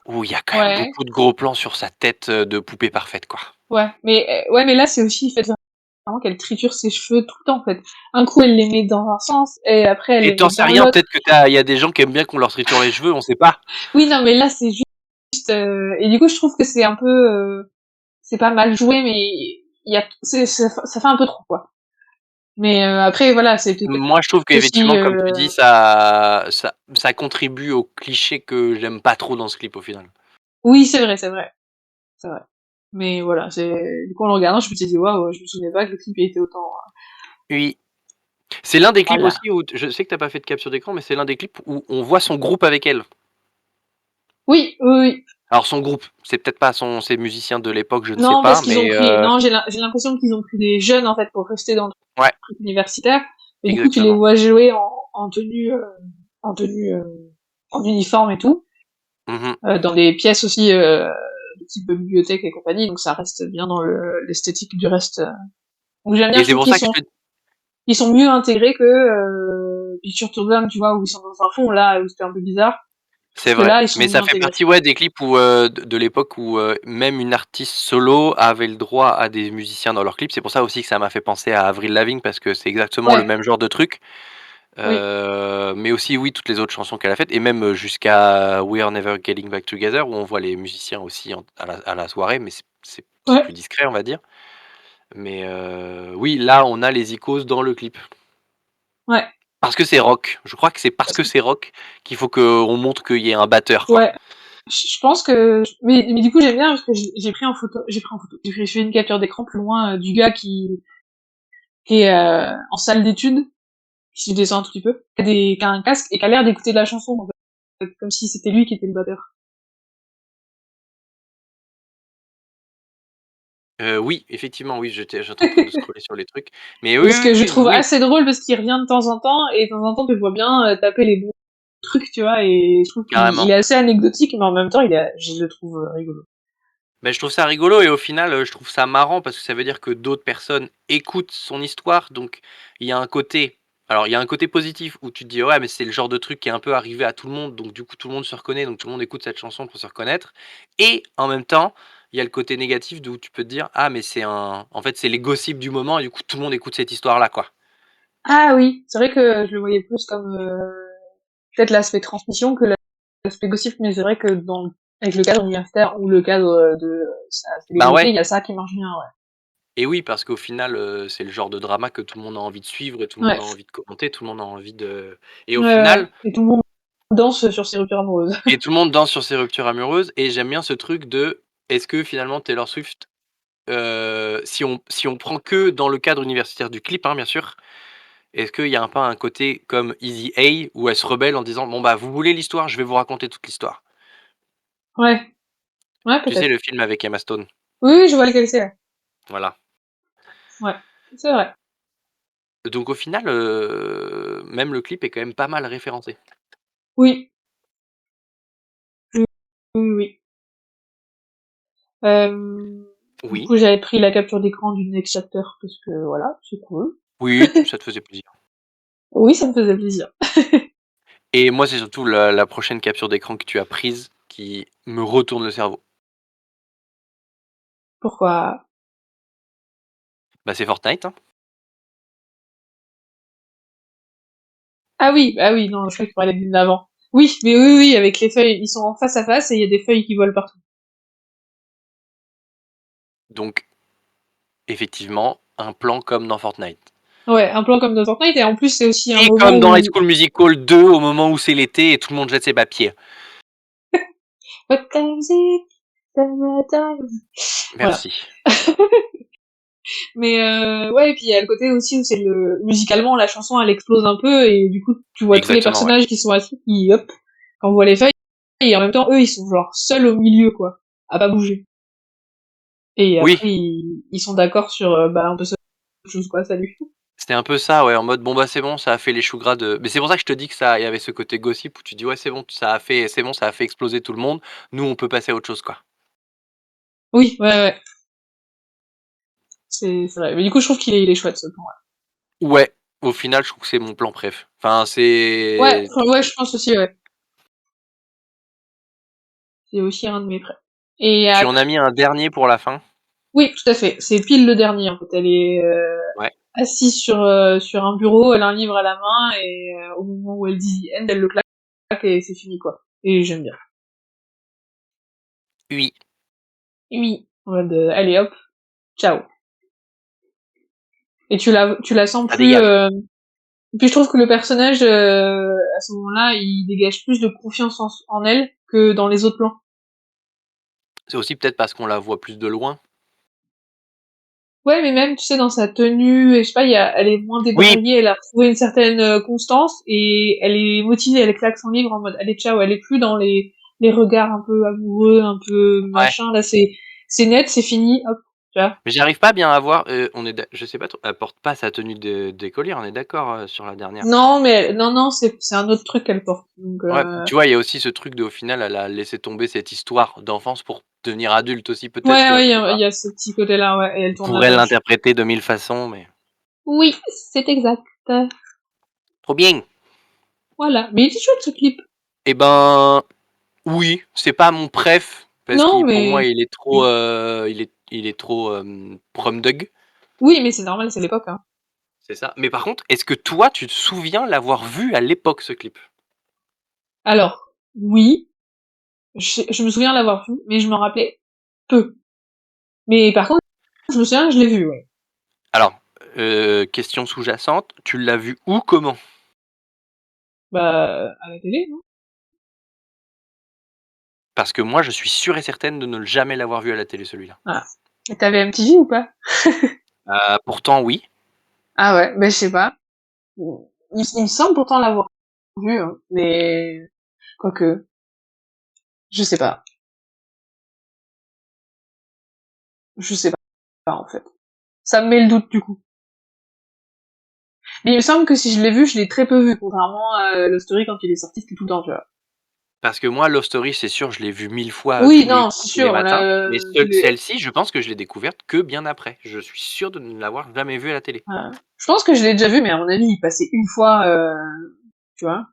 où il y a quand même ouais, beaucoup de gros plans sur sa tête, de poupée parfaite, quoi. ouais, mais là, c'est aussi le fait vraiment qu'elle triture ses cheveux tout le temps, en fait. Un coup, elle les met dans un sens et après, elle Et les tu met sais dans rien, l'autre. peut-être que il y a des gens qui aiment bien qu'on leur triture les cheveux, on sait pas. Oui, non, mais là, c'est juste, et du coup, je trouve que c'est un peu, c'est pas mal joué, mais il y a, ça fait un peu trop, quoi. Mais après, voilà, c'est peut-être Moi, je trouve aussi, qu'effectivement, comme tu dis, ça contribue au cliché que j'aime pas trop dans ce clip, au final. oui, c'est vrai. Mais voilà, c'est, du coup, en le regardant, je me suis dit, waouh, je me souvenais pas que le clip était autant, Oui. C'est l'un des clips voilà. aussi où je sais que tu pas fait de capture d'écran, mais c'est l'un des clips où on voit son groupe avec elle. Oui, oui, oui. Alors son groupe, c'est peut-être pas ses musiciens de l'époque, je ne sais Non, parce pas, qu'ils ont mais pris, non, j'ai l'impression qu'ils ont pris des jeunes, en fait, pour rester dans le ouais, truc universitaire. Et du coup, tu les exactement. vois jouer en tenue, en tenue, en uniforme et tout, Mmh. dans des pièces aussi, de type bibliothèque et compagnie, donc ça reste bien dans l'esthétique du reste. Donc j'aime bien, Et je c'est trouve pour qu'ils ça que sont, je te ils sont mieux intégrés que, Picture to Burn, tu vois, où ils sont dans un fond, là, où c'était un peu bizarre. Je trouve c'est que vrai, là, ils sont mais mieux ça fait intégrés. partie, ouais, des clips où, de l'époque où, même une artiste solo avait le droit à des musiciens dans leurs clips. C'est pour ça aussi que ça m'a fait penser à Avril Lavigne parce que c'est exactement le Ouais, même genre de truc. oui, Mais aussi, oui, toutes les autres chansons qu'elle a faites et même, jusqu'à We Are Never Getting Back Together où on voit les musiciens aussi à la soirée, mais c'est plus ouais, discret, on va dire. Mais, oui, là, on a les icônes dans le clip. ouais. Parce que c'est rock. Je crois que c'est parce Parce que que, c'est rock qu'il faut qu'on montre qu'il y ait un batteur, quoi. ouais, je pense que, mais du coup, j'aime bien parce que j'ai fait une capture d'écran plus loin du gars qui est en salle d'études, qui se descend un tout petit peu, qui a un casque et qui a l'air d'écouter de la chanson, en fait, comme si c'était lui qui était le batteur. Oui, effectivement, oui, j'étais en train de scroller sur les trucs. Mais Et oui, ce que je oui, oui, trouve oui, assez drôle parce qu'il revient de temps en temps et de temps en temps tu le vois bien taper les bons trucs, tu vois, et je trouve qu'il carrément. est assez anecdotique, mais en même temps, je le trouve rigolo. Mais je trouve ça rigolo et au final, je trouve ça marrant parce que ça veut dire que d'autres personnes écoutent son histoire. Donc il y a un côté alors il y a un côté positif où tu te dis: «Ouais, mais c'est le genre de truc qui est un peu arrivé à tout le monde, donc du coup tout le monde se reconnaît, donc tout le monde écoute cette chanson pour se reconnaître» et en même temps, il y a le côté négatif d'où tu peux te dire: «Ah mais c'est un en fait, c'est les gossips du moment et du coup tout le monde écoute cette histoire-là, quoi». Ah oui, c'est vrai que je le voyais plus comme peut-être l'aspect transmission que l'aspect gossip, mais c'est vrai que avec le cadre universitaire ou le cadre de sa Bah célébrité, ouais. il y a ça qui marche bien, Et oui, parce qu'au final, c'est le genre de drama que tout le monde a envie de suivre et tout le ouais. monde Ouais, a envie de commenter, tout le monde a envie de et au ouais, ouais. final Et tout le monde danse sur ses ruptures amoureuses. et tout le monde danse sur ses ruptures amoureuses et j'aime bien ce truc de est-ce que finalement Taylor Swift, si on prend que dans le cadre universitaire du clip, hein, bien sûr, est-ce qu'il y a pas un côté comme Easy A où elle se rebelle en disant: «Bon bah, vous voulez l'histoire, je vais vous raconter toute l'histoire». Ouais. Ouais, Tu sais, peut-être. le film avec Emma Stone. Oui, oui, je vois lequel c'est, ouais. Voilà. Ouais, c'est vrai. Donc au final, même le clip est quand même pas mal référencé. Oui. Oui, oui, oui. Du Oui. coup, j'avais pris la capture d'écran du Next Chapter parce que voilà, c'est cool. Oui, ça te faisait plaisir. Oui, ça me faisait plaisir. Et moi, c'est surtout la prochaine capture d'écran que tu as prise qui me retourne le cerveau. Pourquoi? Bah, c'est Fortnite, hein. Ah oui, non, je crois que tu parlais d'une d'avant. Oui, mais oui, oui, avec les feuilles, ils sont en face à face et il y a des feuilles qui volent partout. Donc effectivement, un plan comme dans Fortnite. Ouais, un plan comme dans Fortnite et en plus c'est aussi un Et moment comme dans High où School Musical 2 au moment où c'est l'été et tout le monde jette ses papiers. What time is it? Summertime. Voilà. Merci. Mais ouais, et puis il y a le côté aussi où c'est le musicalement la chanson elle explose un peu et du coup tu vois tous les Exactement, ouais. personnages qui sont assis qui hop, quand on voit les feuilles et en même temps eux ils sont genre seuls au milieu quoi, à pas bouger. Et Oui, après ils sont d'accord sur bah on peut se autre chose quoi, salut. c'était un peu ça, ouais, en mode bon bah c'est bon, ça a fait les choux gras de. Mais c'est pour ça que je te dis que ça, il y avait ce côté gossip où tu dis ouais c'est bon, ça a fait, c'est bon, ça a fait exploser tout le monde. Nous on peut passer à autre chose quoi. Oui, ouais ouais, c'est vrai. Mais du coup je trouve qu'il est chouette ce plan. Ouais, au final je trouve que c'est mon plan préf. Enfin Ouais, c'est. ouais, je pense aussi ouais. C'est aussi un de mes prêts. Et Tu en as mis un dernier pour la fin. oui, tout à fait. C'est pile le dernier en fait. Elle est Ouais. assise sur un bureau, elle a un livre à la main et au moment où elle dit end, elle le claque et c'est fini quoi. Et j'aime bien. Oui. Oui. En mode allez hop, ciao. Et tu la sens Ça plus. dégage. Et puis je trouve que le personnage à ce moment-là, il dégage plus de confiance en elle que dans les autres plans. C'est aussi peut-être parce qu'on la voit plus de loin. Ouais, mais même, tu sais, dans sa tenue, et je sais pas, elle est moins Oui. débraillée, elle a retrouvé une certaine constance, et elle est motivée, elle claque son livre en mode, allez, ciao, elle est plus dans les regards un peu amoureux, un peu Ouais. machin, là, c'est net, c'est fini, hop, tu vois. Mais j'arrive pas bien à voir. Je sais pas trop. Elle porte pas sa tenue d'écolière. On est d'accord sur la dernière. Non, mais, non, non, c'est un autre truc qu'elle porte, donc, Ouais, tu vois, il y a aussi ce truc de, au final, elle a laissé tomber cette histoire d'enfance pour devenir adulte aussi. Peut-être ouais, que, ouais, je sais il pas, y a ce petit côté-là, ouais, et elle on tourne la pourrait page. l'interpréter de mille façons, mais Oui, c'est exact. trop bien. Voilà. Mais il est chouette, ce clip. Eh ben, oui, c'est pas mon préf parce Non, qu'il, pour moi, mais, il est trop, oui. il est trop prom dug, Oui, mais c'est normal, c'est l'époque, hein. c'est ça. Mais par contre, est-ce que toi, tu te souviens l'avoir vu à l'époque ce clip? Alors, oui, je me souviens l'avoir vu, mais je m'en rappelais peu. Mais par contre, je me souviens que je l'ai vu, ouais. Alors, question sous-jacente, tu l'as vu où, comment? Bah, à la télé, non? Parce que moi, je suis sûre et certaine de ne jamais l'avoir vu à la télé, celui-là. Ah. Et t'avais MTV ou pas? Pourtant, oui. Ah ouais, bah je sais pas. Il me semble pourtant l'avoir vu, hein, mais quoique, je sais pas. Je sais pas en fait. Ça me met le doute du coup. Mais il me semble que si je l'ai vu, je l'ai très peu vu, contrairement à Love Story quand il est sorti, c'était tout le temps, tu vois. Parce que moi, Love Story, c'est sûr, je l'ai vu 1000 fois, Oui, non, c'est tous les sûr, matins, là, mais je l'ai. celle-ci, je pense que je l'ai découverte que bien après. Je suis sûr de ne l'avoir jamais vue à la télé. Je pense que je l'ai déjà vu, mais à mon avis, il passait une fois, tu vois.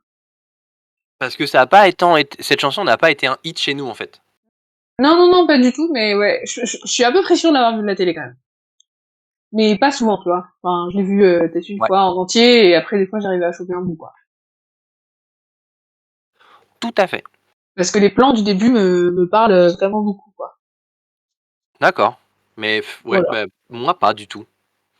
Parce que ça a pas été cette chanson n'a pas été un hit chez nous, en fait. Non, non, non, pas du tout, mais ouais, je suis à peu près sûre de l'avoir vu de la télé quand même. Mais pas souvent, tu vois. Enfin, je l'ai vu peut-être une Ouais, fois en entier, et après, des fois, j'arrivais à choper un bout, quoi. tout à fait. Parce que les plans du début me parlent vraiment beaucoup, quoi. D'accord. Mais ouais, Voilà. bah, moi, pas du tout.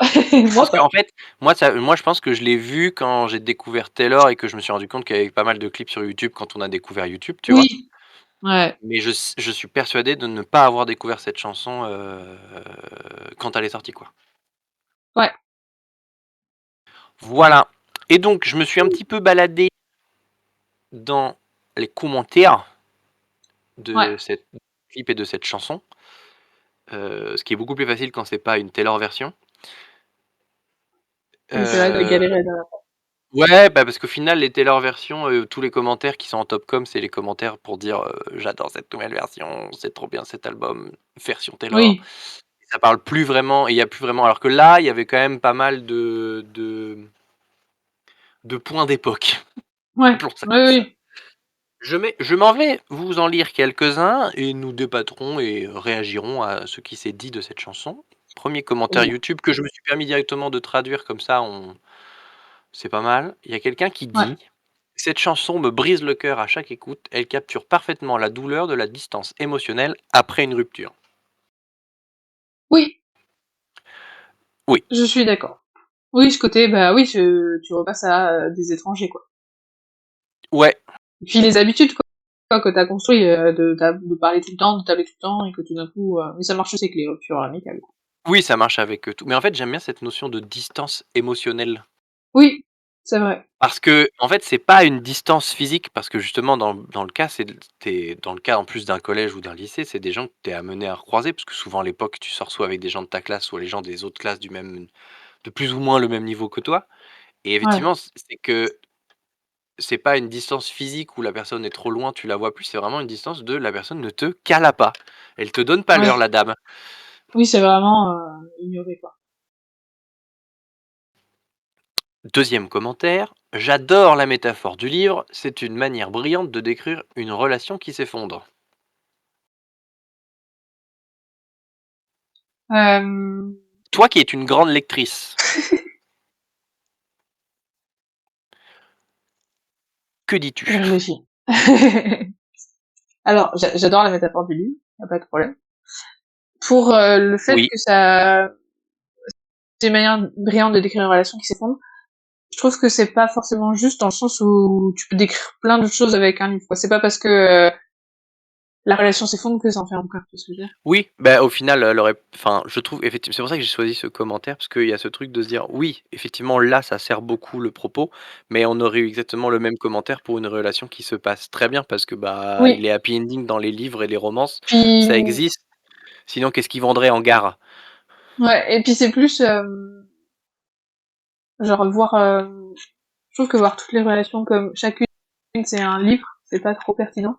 Je Moi, pense pas. qu'en fait, moi, je pense que je l'ai vu quand j'ai découvert Taylor et que je me suis rendu compte qu'il y avait pas mal de clips sur YouTube quand on a découvert YouTube, tu vois? Oui. Ouais. Mais je suis persuadé de ne pas avoir découvert cette chanson, quand elle est sortie, quoi. Ouais. Voilà, et donc je me suis un petit peu baladé dans les commentaires Ouais. de cette clip et de cette chanson. Ce qui est beaucoup plus facile quand c'est pas une Taylor version. Oui, c'est vrai que j'ai Heu, galéré là. ouais, bah, parce qu'au final les Taylor versions, tous les commentaires qui sont en top com, c'est les commentaires pour dire, «J'adore cette nouvelle version, c'est trop bien cet album, version Taylor». Oui, Ça parle plus vraiment et il y a plus vraiment alors que là, il y avait quand même pas mal de points d'époque, ouais, appelons ça oui, comme ça. oui. Je m'en vais vous en lire quelques-uns et nous débattrons et réagirons à ce qui s'est dit de cette chanson. Premier commentaire Oui. YouTube que je me suis permis directement de traduire comme ça on c'est pas mal. Il y a quelqu'un qui Ouais. dit: «Cette chanson me brise le cœur à chaque écoute, elle capture parfaitement la douleur de la distance émotionnelle après une rupture». Oui, Oui, je suis d'accord. Oui, ce côté, bah oui, tu repasses à des étrangers, quoi. ouais, Et puis les habitudes, quoi, que t'as construit, de parler tout le temps, de t'appeler tout le temps, et que tout d'un coup, mais ça marche aussi avec les ruptures amicales, quoi. oui, ça marche avec, tout mais en fait, j'aime bien cette notion de distance émotionnelle. Oui, c'est vrai. Parce que en fait, c'est pas une distance physique, parce que justement dans le cas, c'est tu dans le cas en plus d'un collège ou d'un lycée, c'est des gens que tu es amené à recroiser, parce que souvent à l'époque, tu sors soit avec des gens de ta classe, soit les gens des autres classes du même de plus ou moins le même niveau que toi et Ouais, effectivement, c'est que c'est pas une distance physique où la personne est trop loin, tu la vois plus, c'est vraiment une distance de la personne ne te cala pas. Elle te donne pas l'heure ouais. la dame. Oui, c'est vraiment, ignoré, quoi. Deuxième commentaire: «J'adore la métaphore du livre, c'est une manière brillante de décrire une relation qui s'effondre». Hem, Toi qui es une grande lectrice, que je dis-tu? réfléchis. Alors, j'adore la métaphore du livre, y a pas de problème. Pour, le fait Oui, que ça c'est une manière brillante de décrire une relation qui s'effondre, je trouve que c'est pas forcément juste dans le sens où tu peux décrire plein d'autres choses avec un livre, quoi. C'est pas parce que, la relation s'effondre que ça en fait un cœur, tu vois ce que je veux dire? oui, bah, au final, elle aurait enfin, je trouve effectivement c'est pour ça que j'ai choisi ce commentaire parce qu'il y a ce truc de se dire: «Oui, effectivement, là, ça sert beaucoup le propos», mais on aurait eu exactement le même commentaire pour une relation qui se passe très bien parce que, bah, Oui, les happy ending dans les livres et les romances, ça puis existe. Sinon, qu'est-ce qu'ils vendraient en gare? ouais, et puis c'est plus, genre voir, je trouve que voir toutes les relations comme chacune c'est un livre, c'est pas trop pertinent.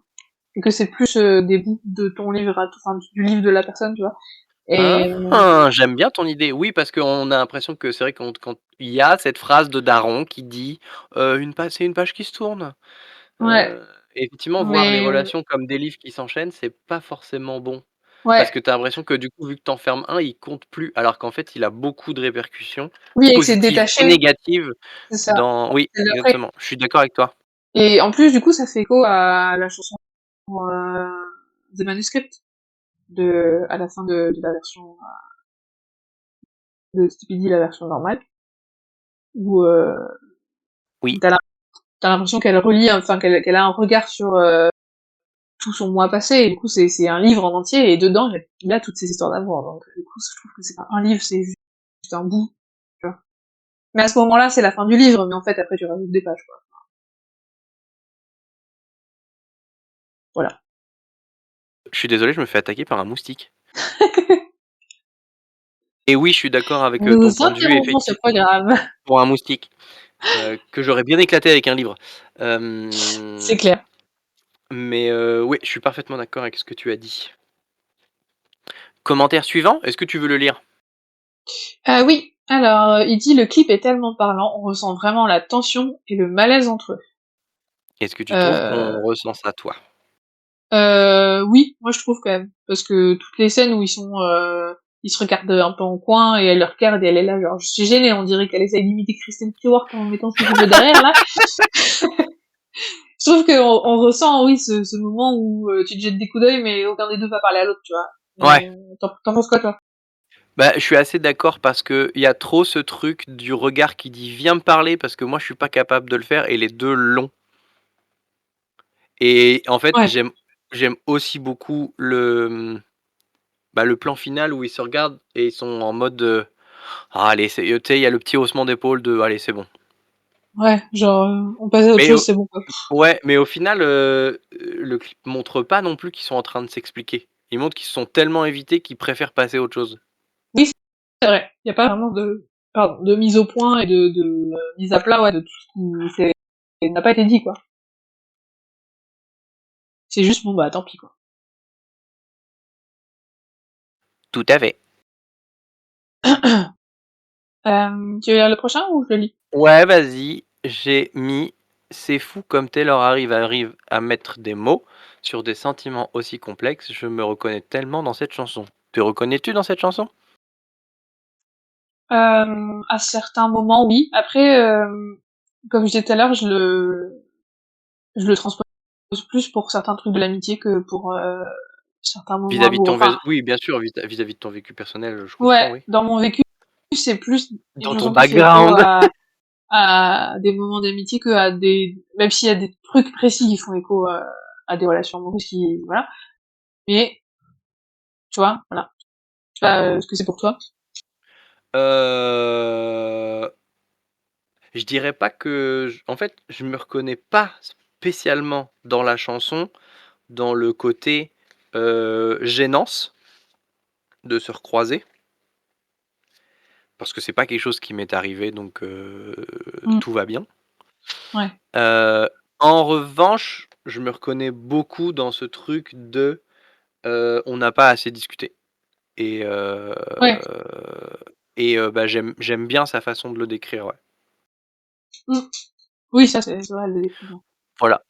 Et que c'est plus, des bouts de ton livre à enfin, du livre de la personne, tu vois? Et Ah! J'aime bien ton idée. Oui, parce qu'on a l'impression que c'est vrai quand il y a cette phrase de daron qui dit, «Une page c'est une page qui se tourne». ouais, Heu, Effectivement, voir les mais relations comme des livres qui s'enchaînent, c'est pas forcément bon. Parce ouais, que tu as l'impression que du coup, vu que tu enfermes un, il compte plus, alors qu'en fait, il a beaucoup de répercussions oui et que c'est positives et détaché, négatives c'est ça, dans oui, celle d'après. exactement. Je suis d'accord avec toi. Et en plus, du coup, ça fait écho à la chanson, heu, The Manuscript à la fin de la version, de Stupidity, la version normale, où, Oui, tu as l'impression qu'elle relie, enfin qu'elle a un regard sur, tout son mois passé, et du coup c'est un livre en entier, et dedans il a toutes ces histoires d'amour, donc du coup je trouve que c'est pas un livre, c'est juste un bout, tu vois. Mais à ce moment-là c'est la fin du livre, mais en fait après tu rajoutes des pages, quoi. Voilà. je suis désolé, je me fais attaquer par un moustique. Et oui, je suis d'accord avec, ton Nous point de vue, interrompons ce programme. pour un moustique, que j'aurais bien éclaté avec un livre. C'est Hem, clair. mais, oui, je suis parfaitement d'accord avec ce que tu as dit. Commentaire suivant, est-ce que tu veux le lire? Oui, alors, il dit: «Le clip est tellement parlant, on ressent vraiment la tension et le malaise entre eux». Est-ce que tu trouves qu'on Heu, ressent ça, toi? oui, moi je trouve quand même, parce que toutes les scènes où ils se regardent un peu en coin et elle le regarde et elle est là genre: «Je suis gênée», on dirait qu'elle essaye d'imiter Kristen Stewart en mettant ses cheveux derrière là. Je trouve qu'on ressent, oui, ce moment où, tu te jettes des coups d'œil mais aucun des 2 va parler à l'autre, tu vois? Ouais. Tu en penses quoi toi? Bah, je suis assez d'accord parce qu'il y a trop ce truc du regard qui dit: «Viens me parler» parce que moi je suis pas capable de le faire et les 2 l'ont et en fait, Ouais, j'aime aussi beaucoup bah, le plan final où ils se regardent et ils sont en mode, «Ah allez, c'est» tu sais, il y a le petit haussement d'épaule de: «Allez, c'est bon». ouais, genre, on passe à autre Mais chose, c'est bon quoi. ouais, mais au final, le clip montre pas non plus qu'ils sont en train de s'expliquer. Ils montrent qu'ils se sont tellement évités qu'ils préfèrent passer à autre chose. Oui, c'est vrai. Il y a pas vraiment de mise au point et de mise à plat, ouais, de tout ce qui n'a pas été dit, quoi. C'est juste, bon, bah, tant pis, quoi. Tout à fait. Tu veux lire le prochain ou je le lis? Ouais, vas-y, j'ai mis c'est fou comme Taylor arrive à mettre des mots sur des sentiments aussi complexes, je me reconnais tellement dans cette chanson. Te reconnais-tu dans cette chanson? À certains moments, oui. Après, comme je disais tout à l'heure, je le transpose plus pour certains trucs de l'amitié que pour certains moments Vis-à-vis de amoureux. ton Enfin, oui, bien sûr, vis-à-vis de ton vécu personnel, je comprends, ouais, oui. dans mon vécu, c'est plus une Dans ton chanson qui fait écho background. à des moments d'amitié que à des, même s'il y a des trucs précis qui font écho à des relations amoureuses qui, voilà. Mais, tu vois, voilà. Je sais pas ce que c'est pour toi. Je dirais pas que en fait, je me reconnais pas spécialement dans la chanson, dans le côté, gênance de se recroiser. Parce que c'est pas quelque chose qui m'est arrivé donc Mm. tout va bien. Ouais. Heu, En revanche, je me reconnais beaucoup dans ce truc de, on n'a pas assez discuté et Ouais. bah, j'aime bien sa façon de le décrire, ouais. Mm. Oui, ça, c'est vrai, elle le décrit bien. Voilà.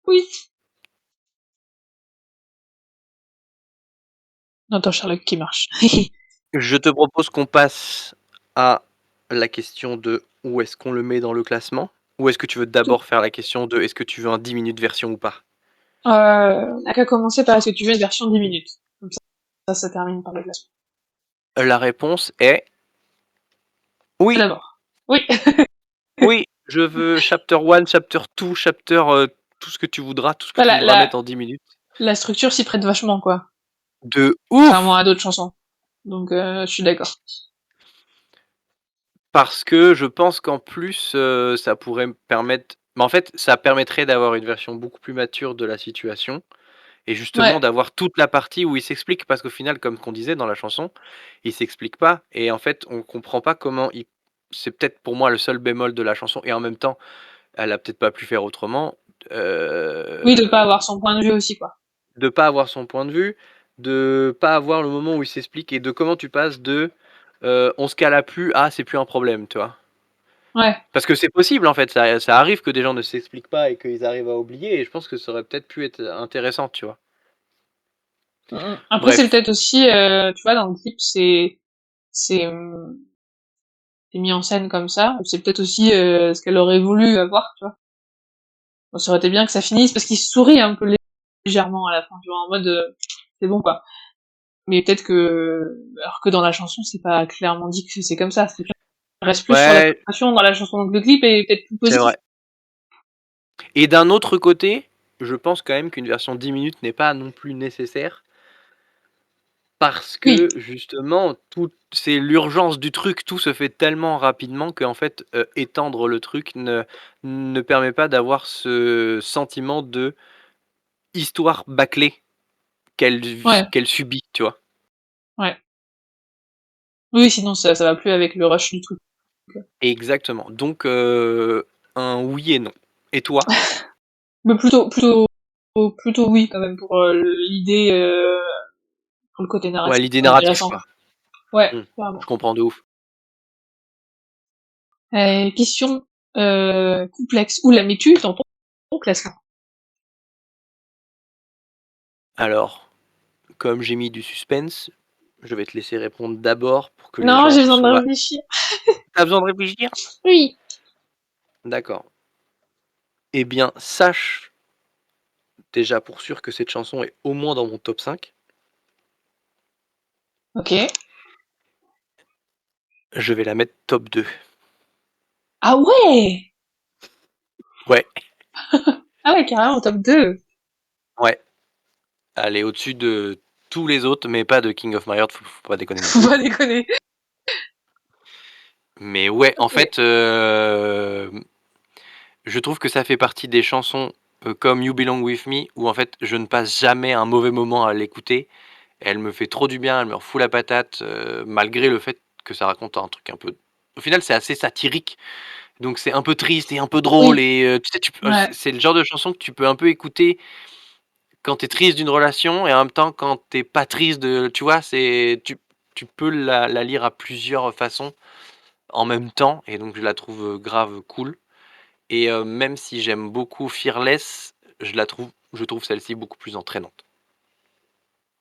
Oui. Attends, Sherlock qui marche. Je te propose qu'on passe à la question de où est-ce qu'on le met dans le classement? Ou est-ce que tu veux d'abord faire la question de est-ce que tu veux un 10 minutes version ou pas? n'a qu'à commencer par est-ce que tu veux une version 10 minutes. Comme ça termine par le classement. La réponse est oui, D'abord. Oui. oui, je veux chapter 1, chapter 2, chapter, tout ce que tu voudras, tout ce que tu Voilà, voudras mettre en 10 minutes. la structure s'y prête vachement, quoi. De Contrairement ouf! à d'autres chansons. Donc, je suis d'accord. Parce que je pense qu'en plus, ça pourrait me permettre mais en fait, ça permettrait d'avoir une version beaucoup plus mature de la situation et Ouais. justement d'avoir toute la partie où il s'explique parce qu'au final, comme qu'on disait dans la chanson, il s'explique pas et en fait, on comprend pas comment il c'est peut-être pour moi le seul bémol de la chanson et en même temps, elle a peut-être pas pu faire autrement, Oui, de pas heu, avoir son point de vue aussi, quoi. de pas avoir son point de vue, de pas avoir le moment où il s'explique et de comment tu passes de, «On se cale à plus» à «C'est plus un problème», tu vois? Ouais. Parce que c'est possible en fait, ça arrive que des gens ne s'expliquent pas et qu'ils arrivent à oublier et je pense que ça aurait peut-être pu être intéressant, tu vois? Après, c'est Bref, peut-être aussi, tu vois, dans le clip, c'est, c'est mis en scène comme ça. C'est peut-être aussi ce qu'elle aurait voulu avoir, tu vois. Bon, ça aurait été bien que ça finisse parce qu'il sourit un peu légèrement à la fin, tu vois, en mode c'est bon quoi. Mais peut-être que alors que dans la chanson c'est pas clairement dit que c'est comme ça, c'est reste plus sur la ouais, frustration dans la chanson, donc le clip est peut-être plus c'est positif. vrai et d'un autre côté, je pense quand même qu'une version 10 minutes n'est pas non plus nécessaire parce Oui, que justement tout c'est l'urgence du truc, tout se fait tellement rapidement qu'en fait, étendre le truc ne permet pas d'avoir ce sentiment de histoire bâclée ouais, qu'elle subit, tu vois? ouais. Oui, sinon ça va plus avec le rush du truc. Exactement. Donc un oui et non. Et toi? Mais plutôt oui quand même pour l'idée, pour le côté Ouais, narratif, l'idée narrative, intéressant. quoi. Ouais, Mmh. carrément. Je comprends de ouf. Question complexe. Où la mets-tu dans ton classement? Alors, comme j'ai mis du suspense, je vais te laisser répondre d'abord pour que les Non, gens j'ai besoin de soient réfléchir. tu as besoin de réfléchir? Oui. D'accord. Eh bien, sache déjà pour sûr que cette chanson est au moins dans mon top 5. Ok. Je vais la mettre top 2. Ah ouais! Ouais, Ah ouais, carrément, top 2. ouais. Elle est au-dessus de tous les autres, mais pas de King of My Heart, faut pas déconner non Faut plus. pas déconner. Mais ouais, en Ok. fait, je trouve que ça fait partie des chansons comme You Belong With Me, où en fait, je ne passe jamais un mauvais moment à l'écouter. Elle me fait trop du bien, elle me refout la patate, malgré le fait que ça raconte un truc un peu au final, c'est assez satirique, donc c'est un peu triste et un peu drôle Oui, et tu sais, ouais. c'est le genre de chanson que tu peux un peu écouter quand tu es triste d'une relation et en même temps quand tu es pas triste de tu vois? Tu peux la lire à plusieurs façons en même temps et donc je la trouve, grave cool et même si j'aime beaucoup Fearless, je trouve celle-ci beaucoup plus entraînante.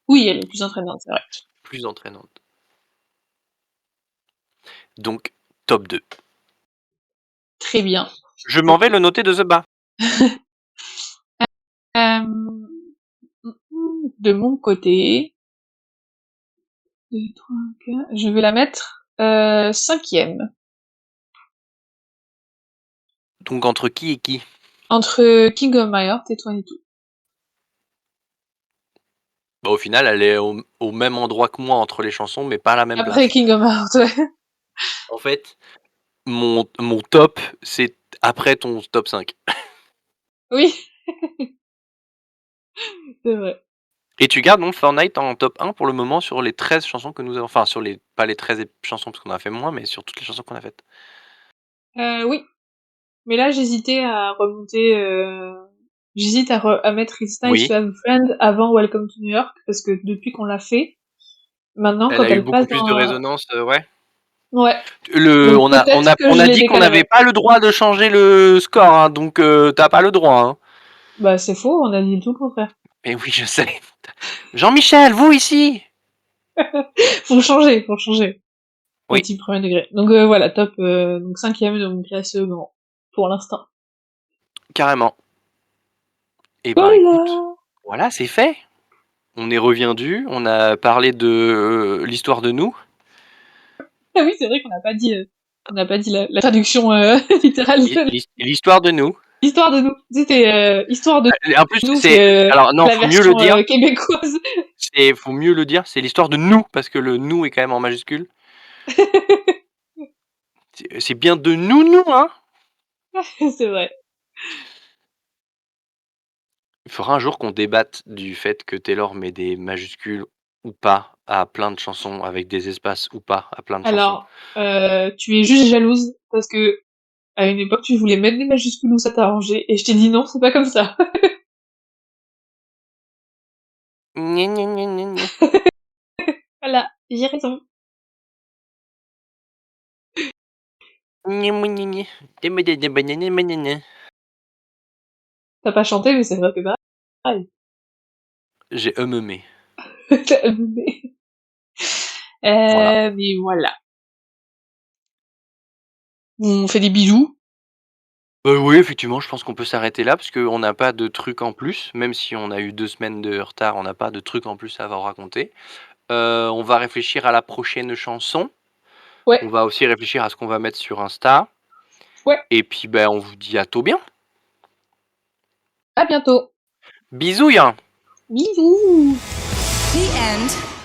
Oui, elle est plus entraînante, c'est vrai. Plus entraînante. Donc top 2. Très bien. Je m'en vais le noter de The Bar. De mon côté, 2, 3, 4, je vais la mettre 5e. Donc entre qui et qui? Entre King of My Heart et 22. Bah, au final, elle est au même endroit que moi entre les chansons, mais pas à la même Après place. King of My Heart, ouais. En fait, mon top, c'est après ton top 5. Oui, c'est vrai. Et tu gardes donc Fortnite en top 1 pour le moment sur les 13 chansons que nous avons enfin sur les pas les 13 chansons parce qu'on a fait moins, mais sur toutes les chansons qu'on a faites. Oui. Mais là, j'hésitais à remonter, j'hésite à mettre It's Nice Oui, to Have a Friend avant Welcome to New York, parce que depuis qu'on l'a fait, maintenant, elle quand a eu elle beaucoup passe plus de dans... résonance, ouais. Ouais. Le Donc peut-être que on je a les dit qu'on n'avait décalerai. pas le droit de changer le score, hein, donc tu pas le droit, hein. Bah, c'est faux, on a dit tout le contraire. Mais oui, je sais. Jean-Michel, vous ici? Faut changer, faut changer. Oui, Petit premier degré. Donc voilà, top, donc 5e de mon classement, pour l'instant. carrément. Eh ben, écoute, Voilà! voilà, c'est fait. On est reviendu, on a parlé de, l'histoire de nous. Ah oui, c'est vrai qu'on n'a pas dit la traduction littérale de L'histoire de nous. l'histoire de nous. C'était histoire de En plus, nous, c'est c'est alors non, la faut mieux le version dire, québécoise. faut mieux le dire, c'est l'histoire de nous parce que le nous est quand même en majuscule. C'est bien de nous, hein. C'est vrai. Il faudra un jour qu'on débatte du fait que Taylor met des majuscules ou pas à plein de chansons, avec des espaces ou pas à plein de chansons. Alors, tu es juste jalouse parce que à une époque tu voulais mettre des majuscules où ça t'arrangeait et je t'ai dit non, c'est pas comme ça. Gna gna gna gna gna. Voilà, j'ai raison. Gna gna gna gna. Gna gna gna gna gna gna gna. T'as pas chanté, mais c'est vrai que pareil. J'ai humé. T'as abusé. Voilà. Mais voilà. On fait des bisous. Oui, effectivement, je pense qu'on peut s'arrêter là parce qu'on n'a pas de trucs en plus, même si on a eu 2 semaines de retard, on n'a pas de trucs en plus à vous raconter. On va réfléchir à la prochaine chanson. Ouais, On va aussi réfléchir à ce qu'on va mettre sur Insta ouais. et puis, ben, on vous dit à tôt bien. À bientôt. Bisous, hein. Bisous. The end.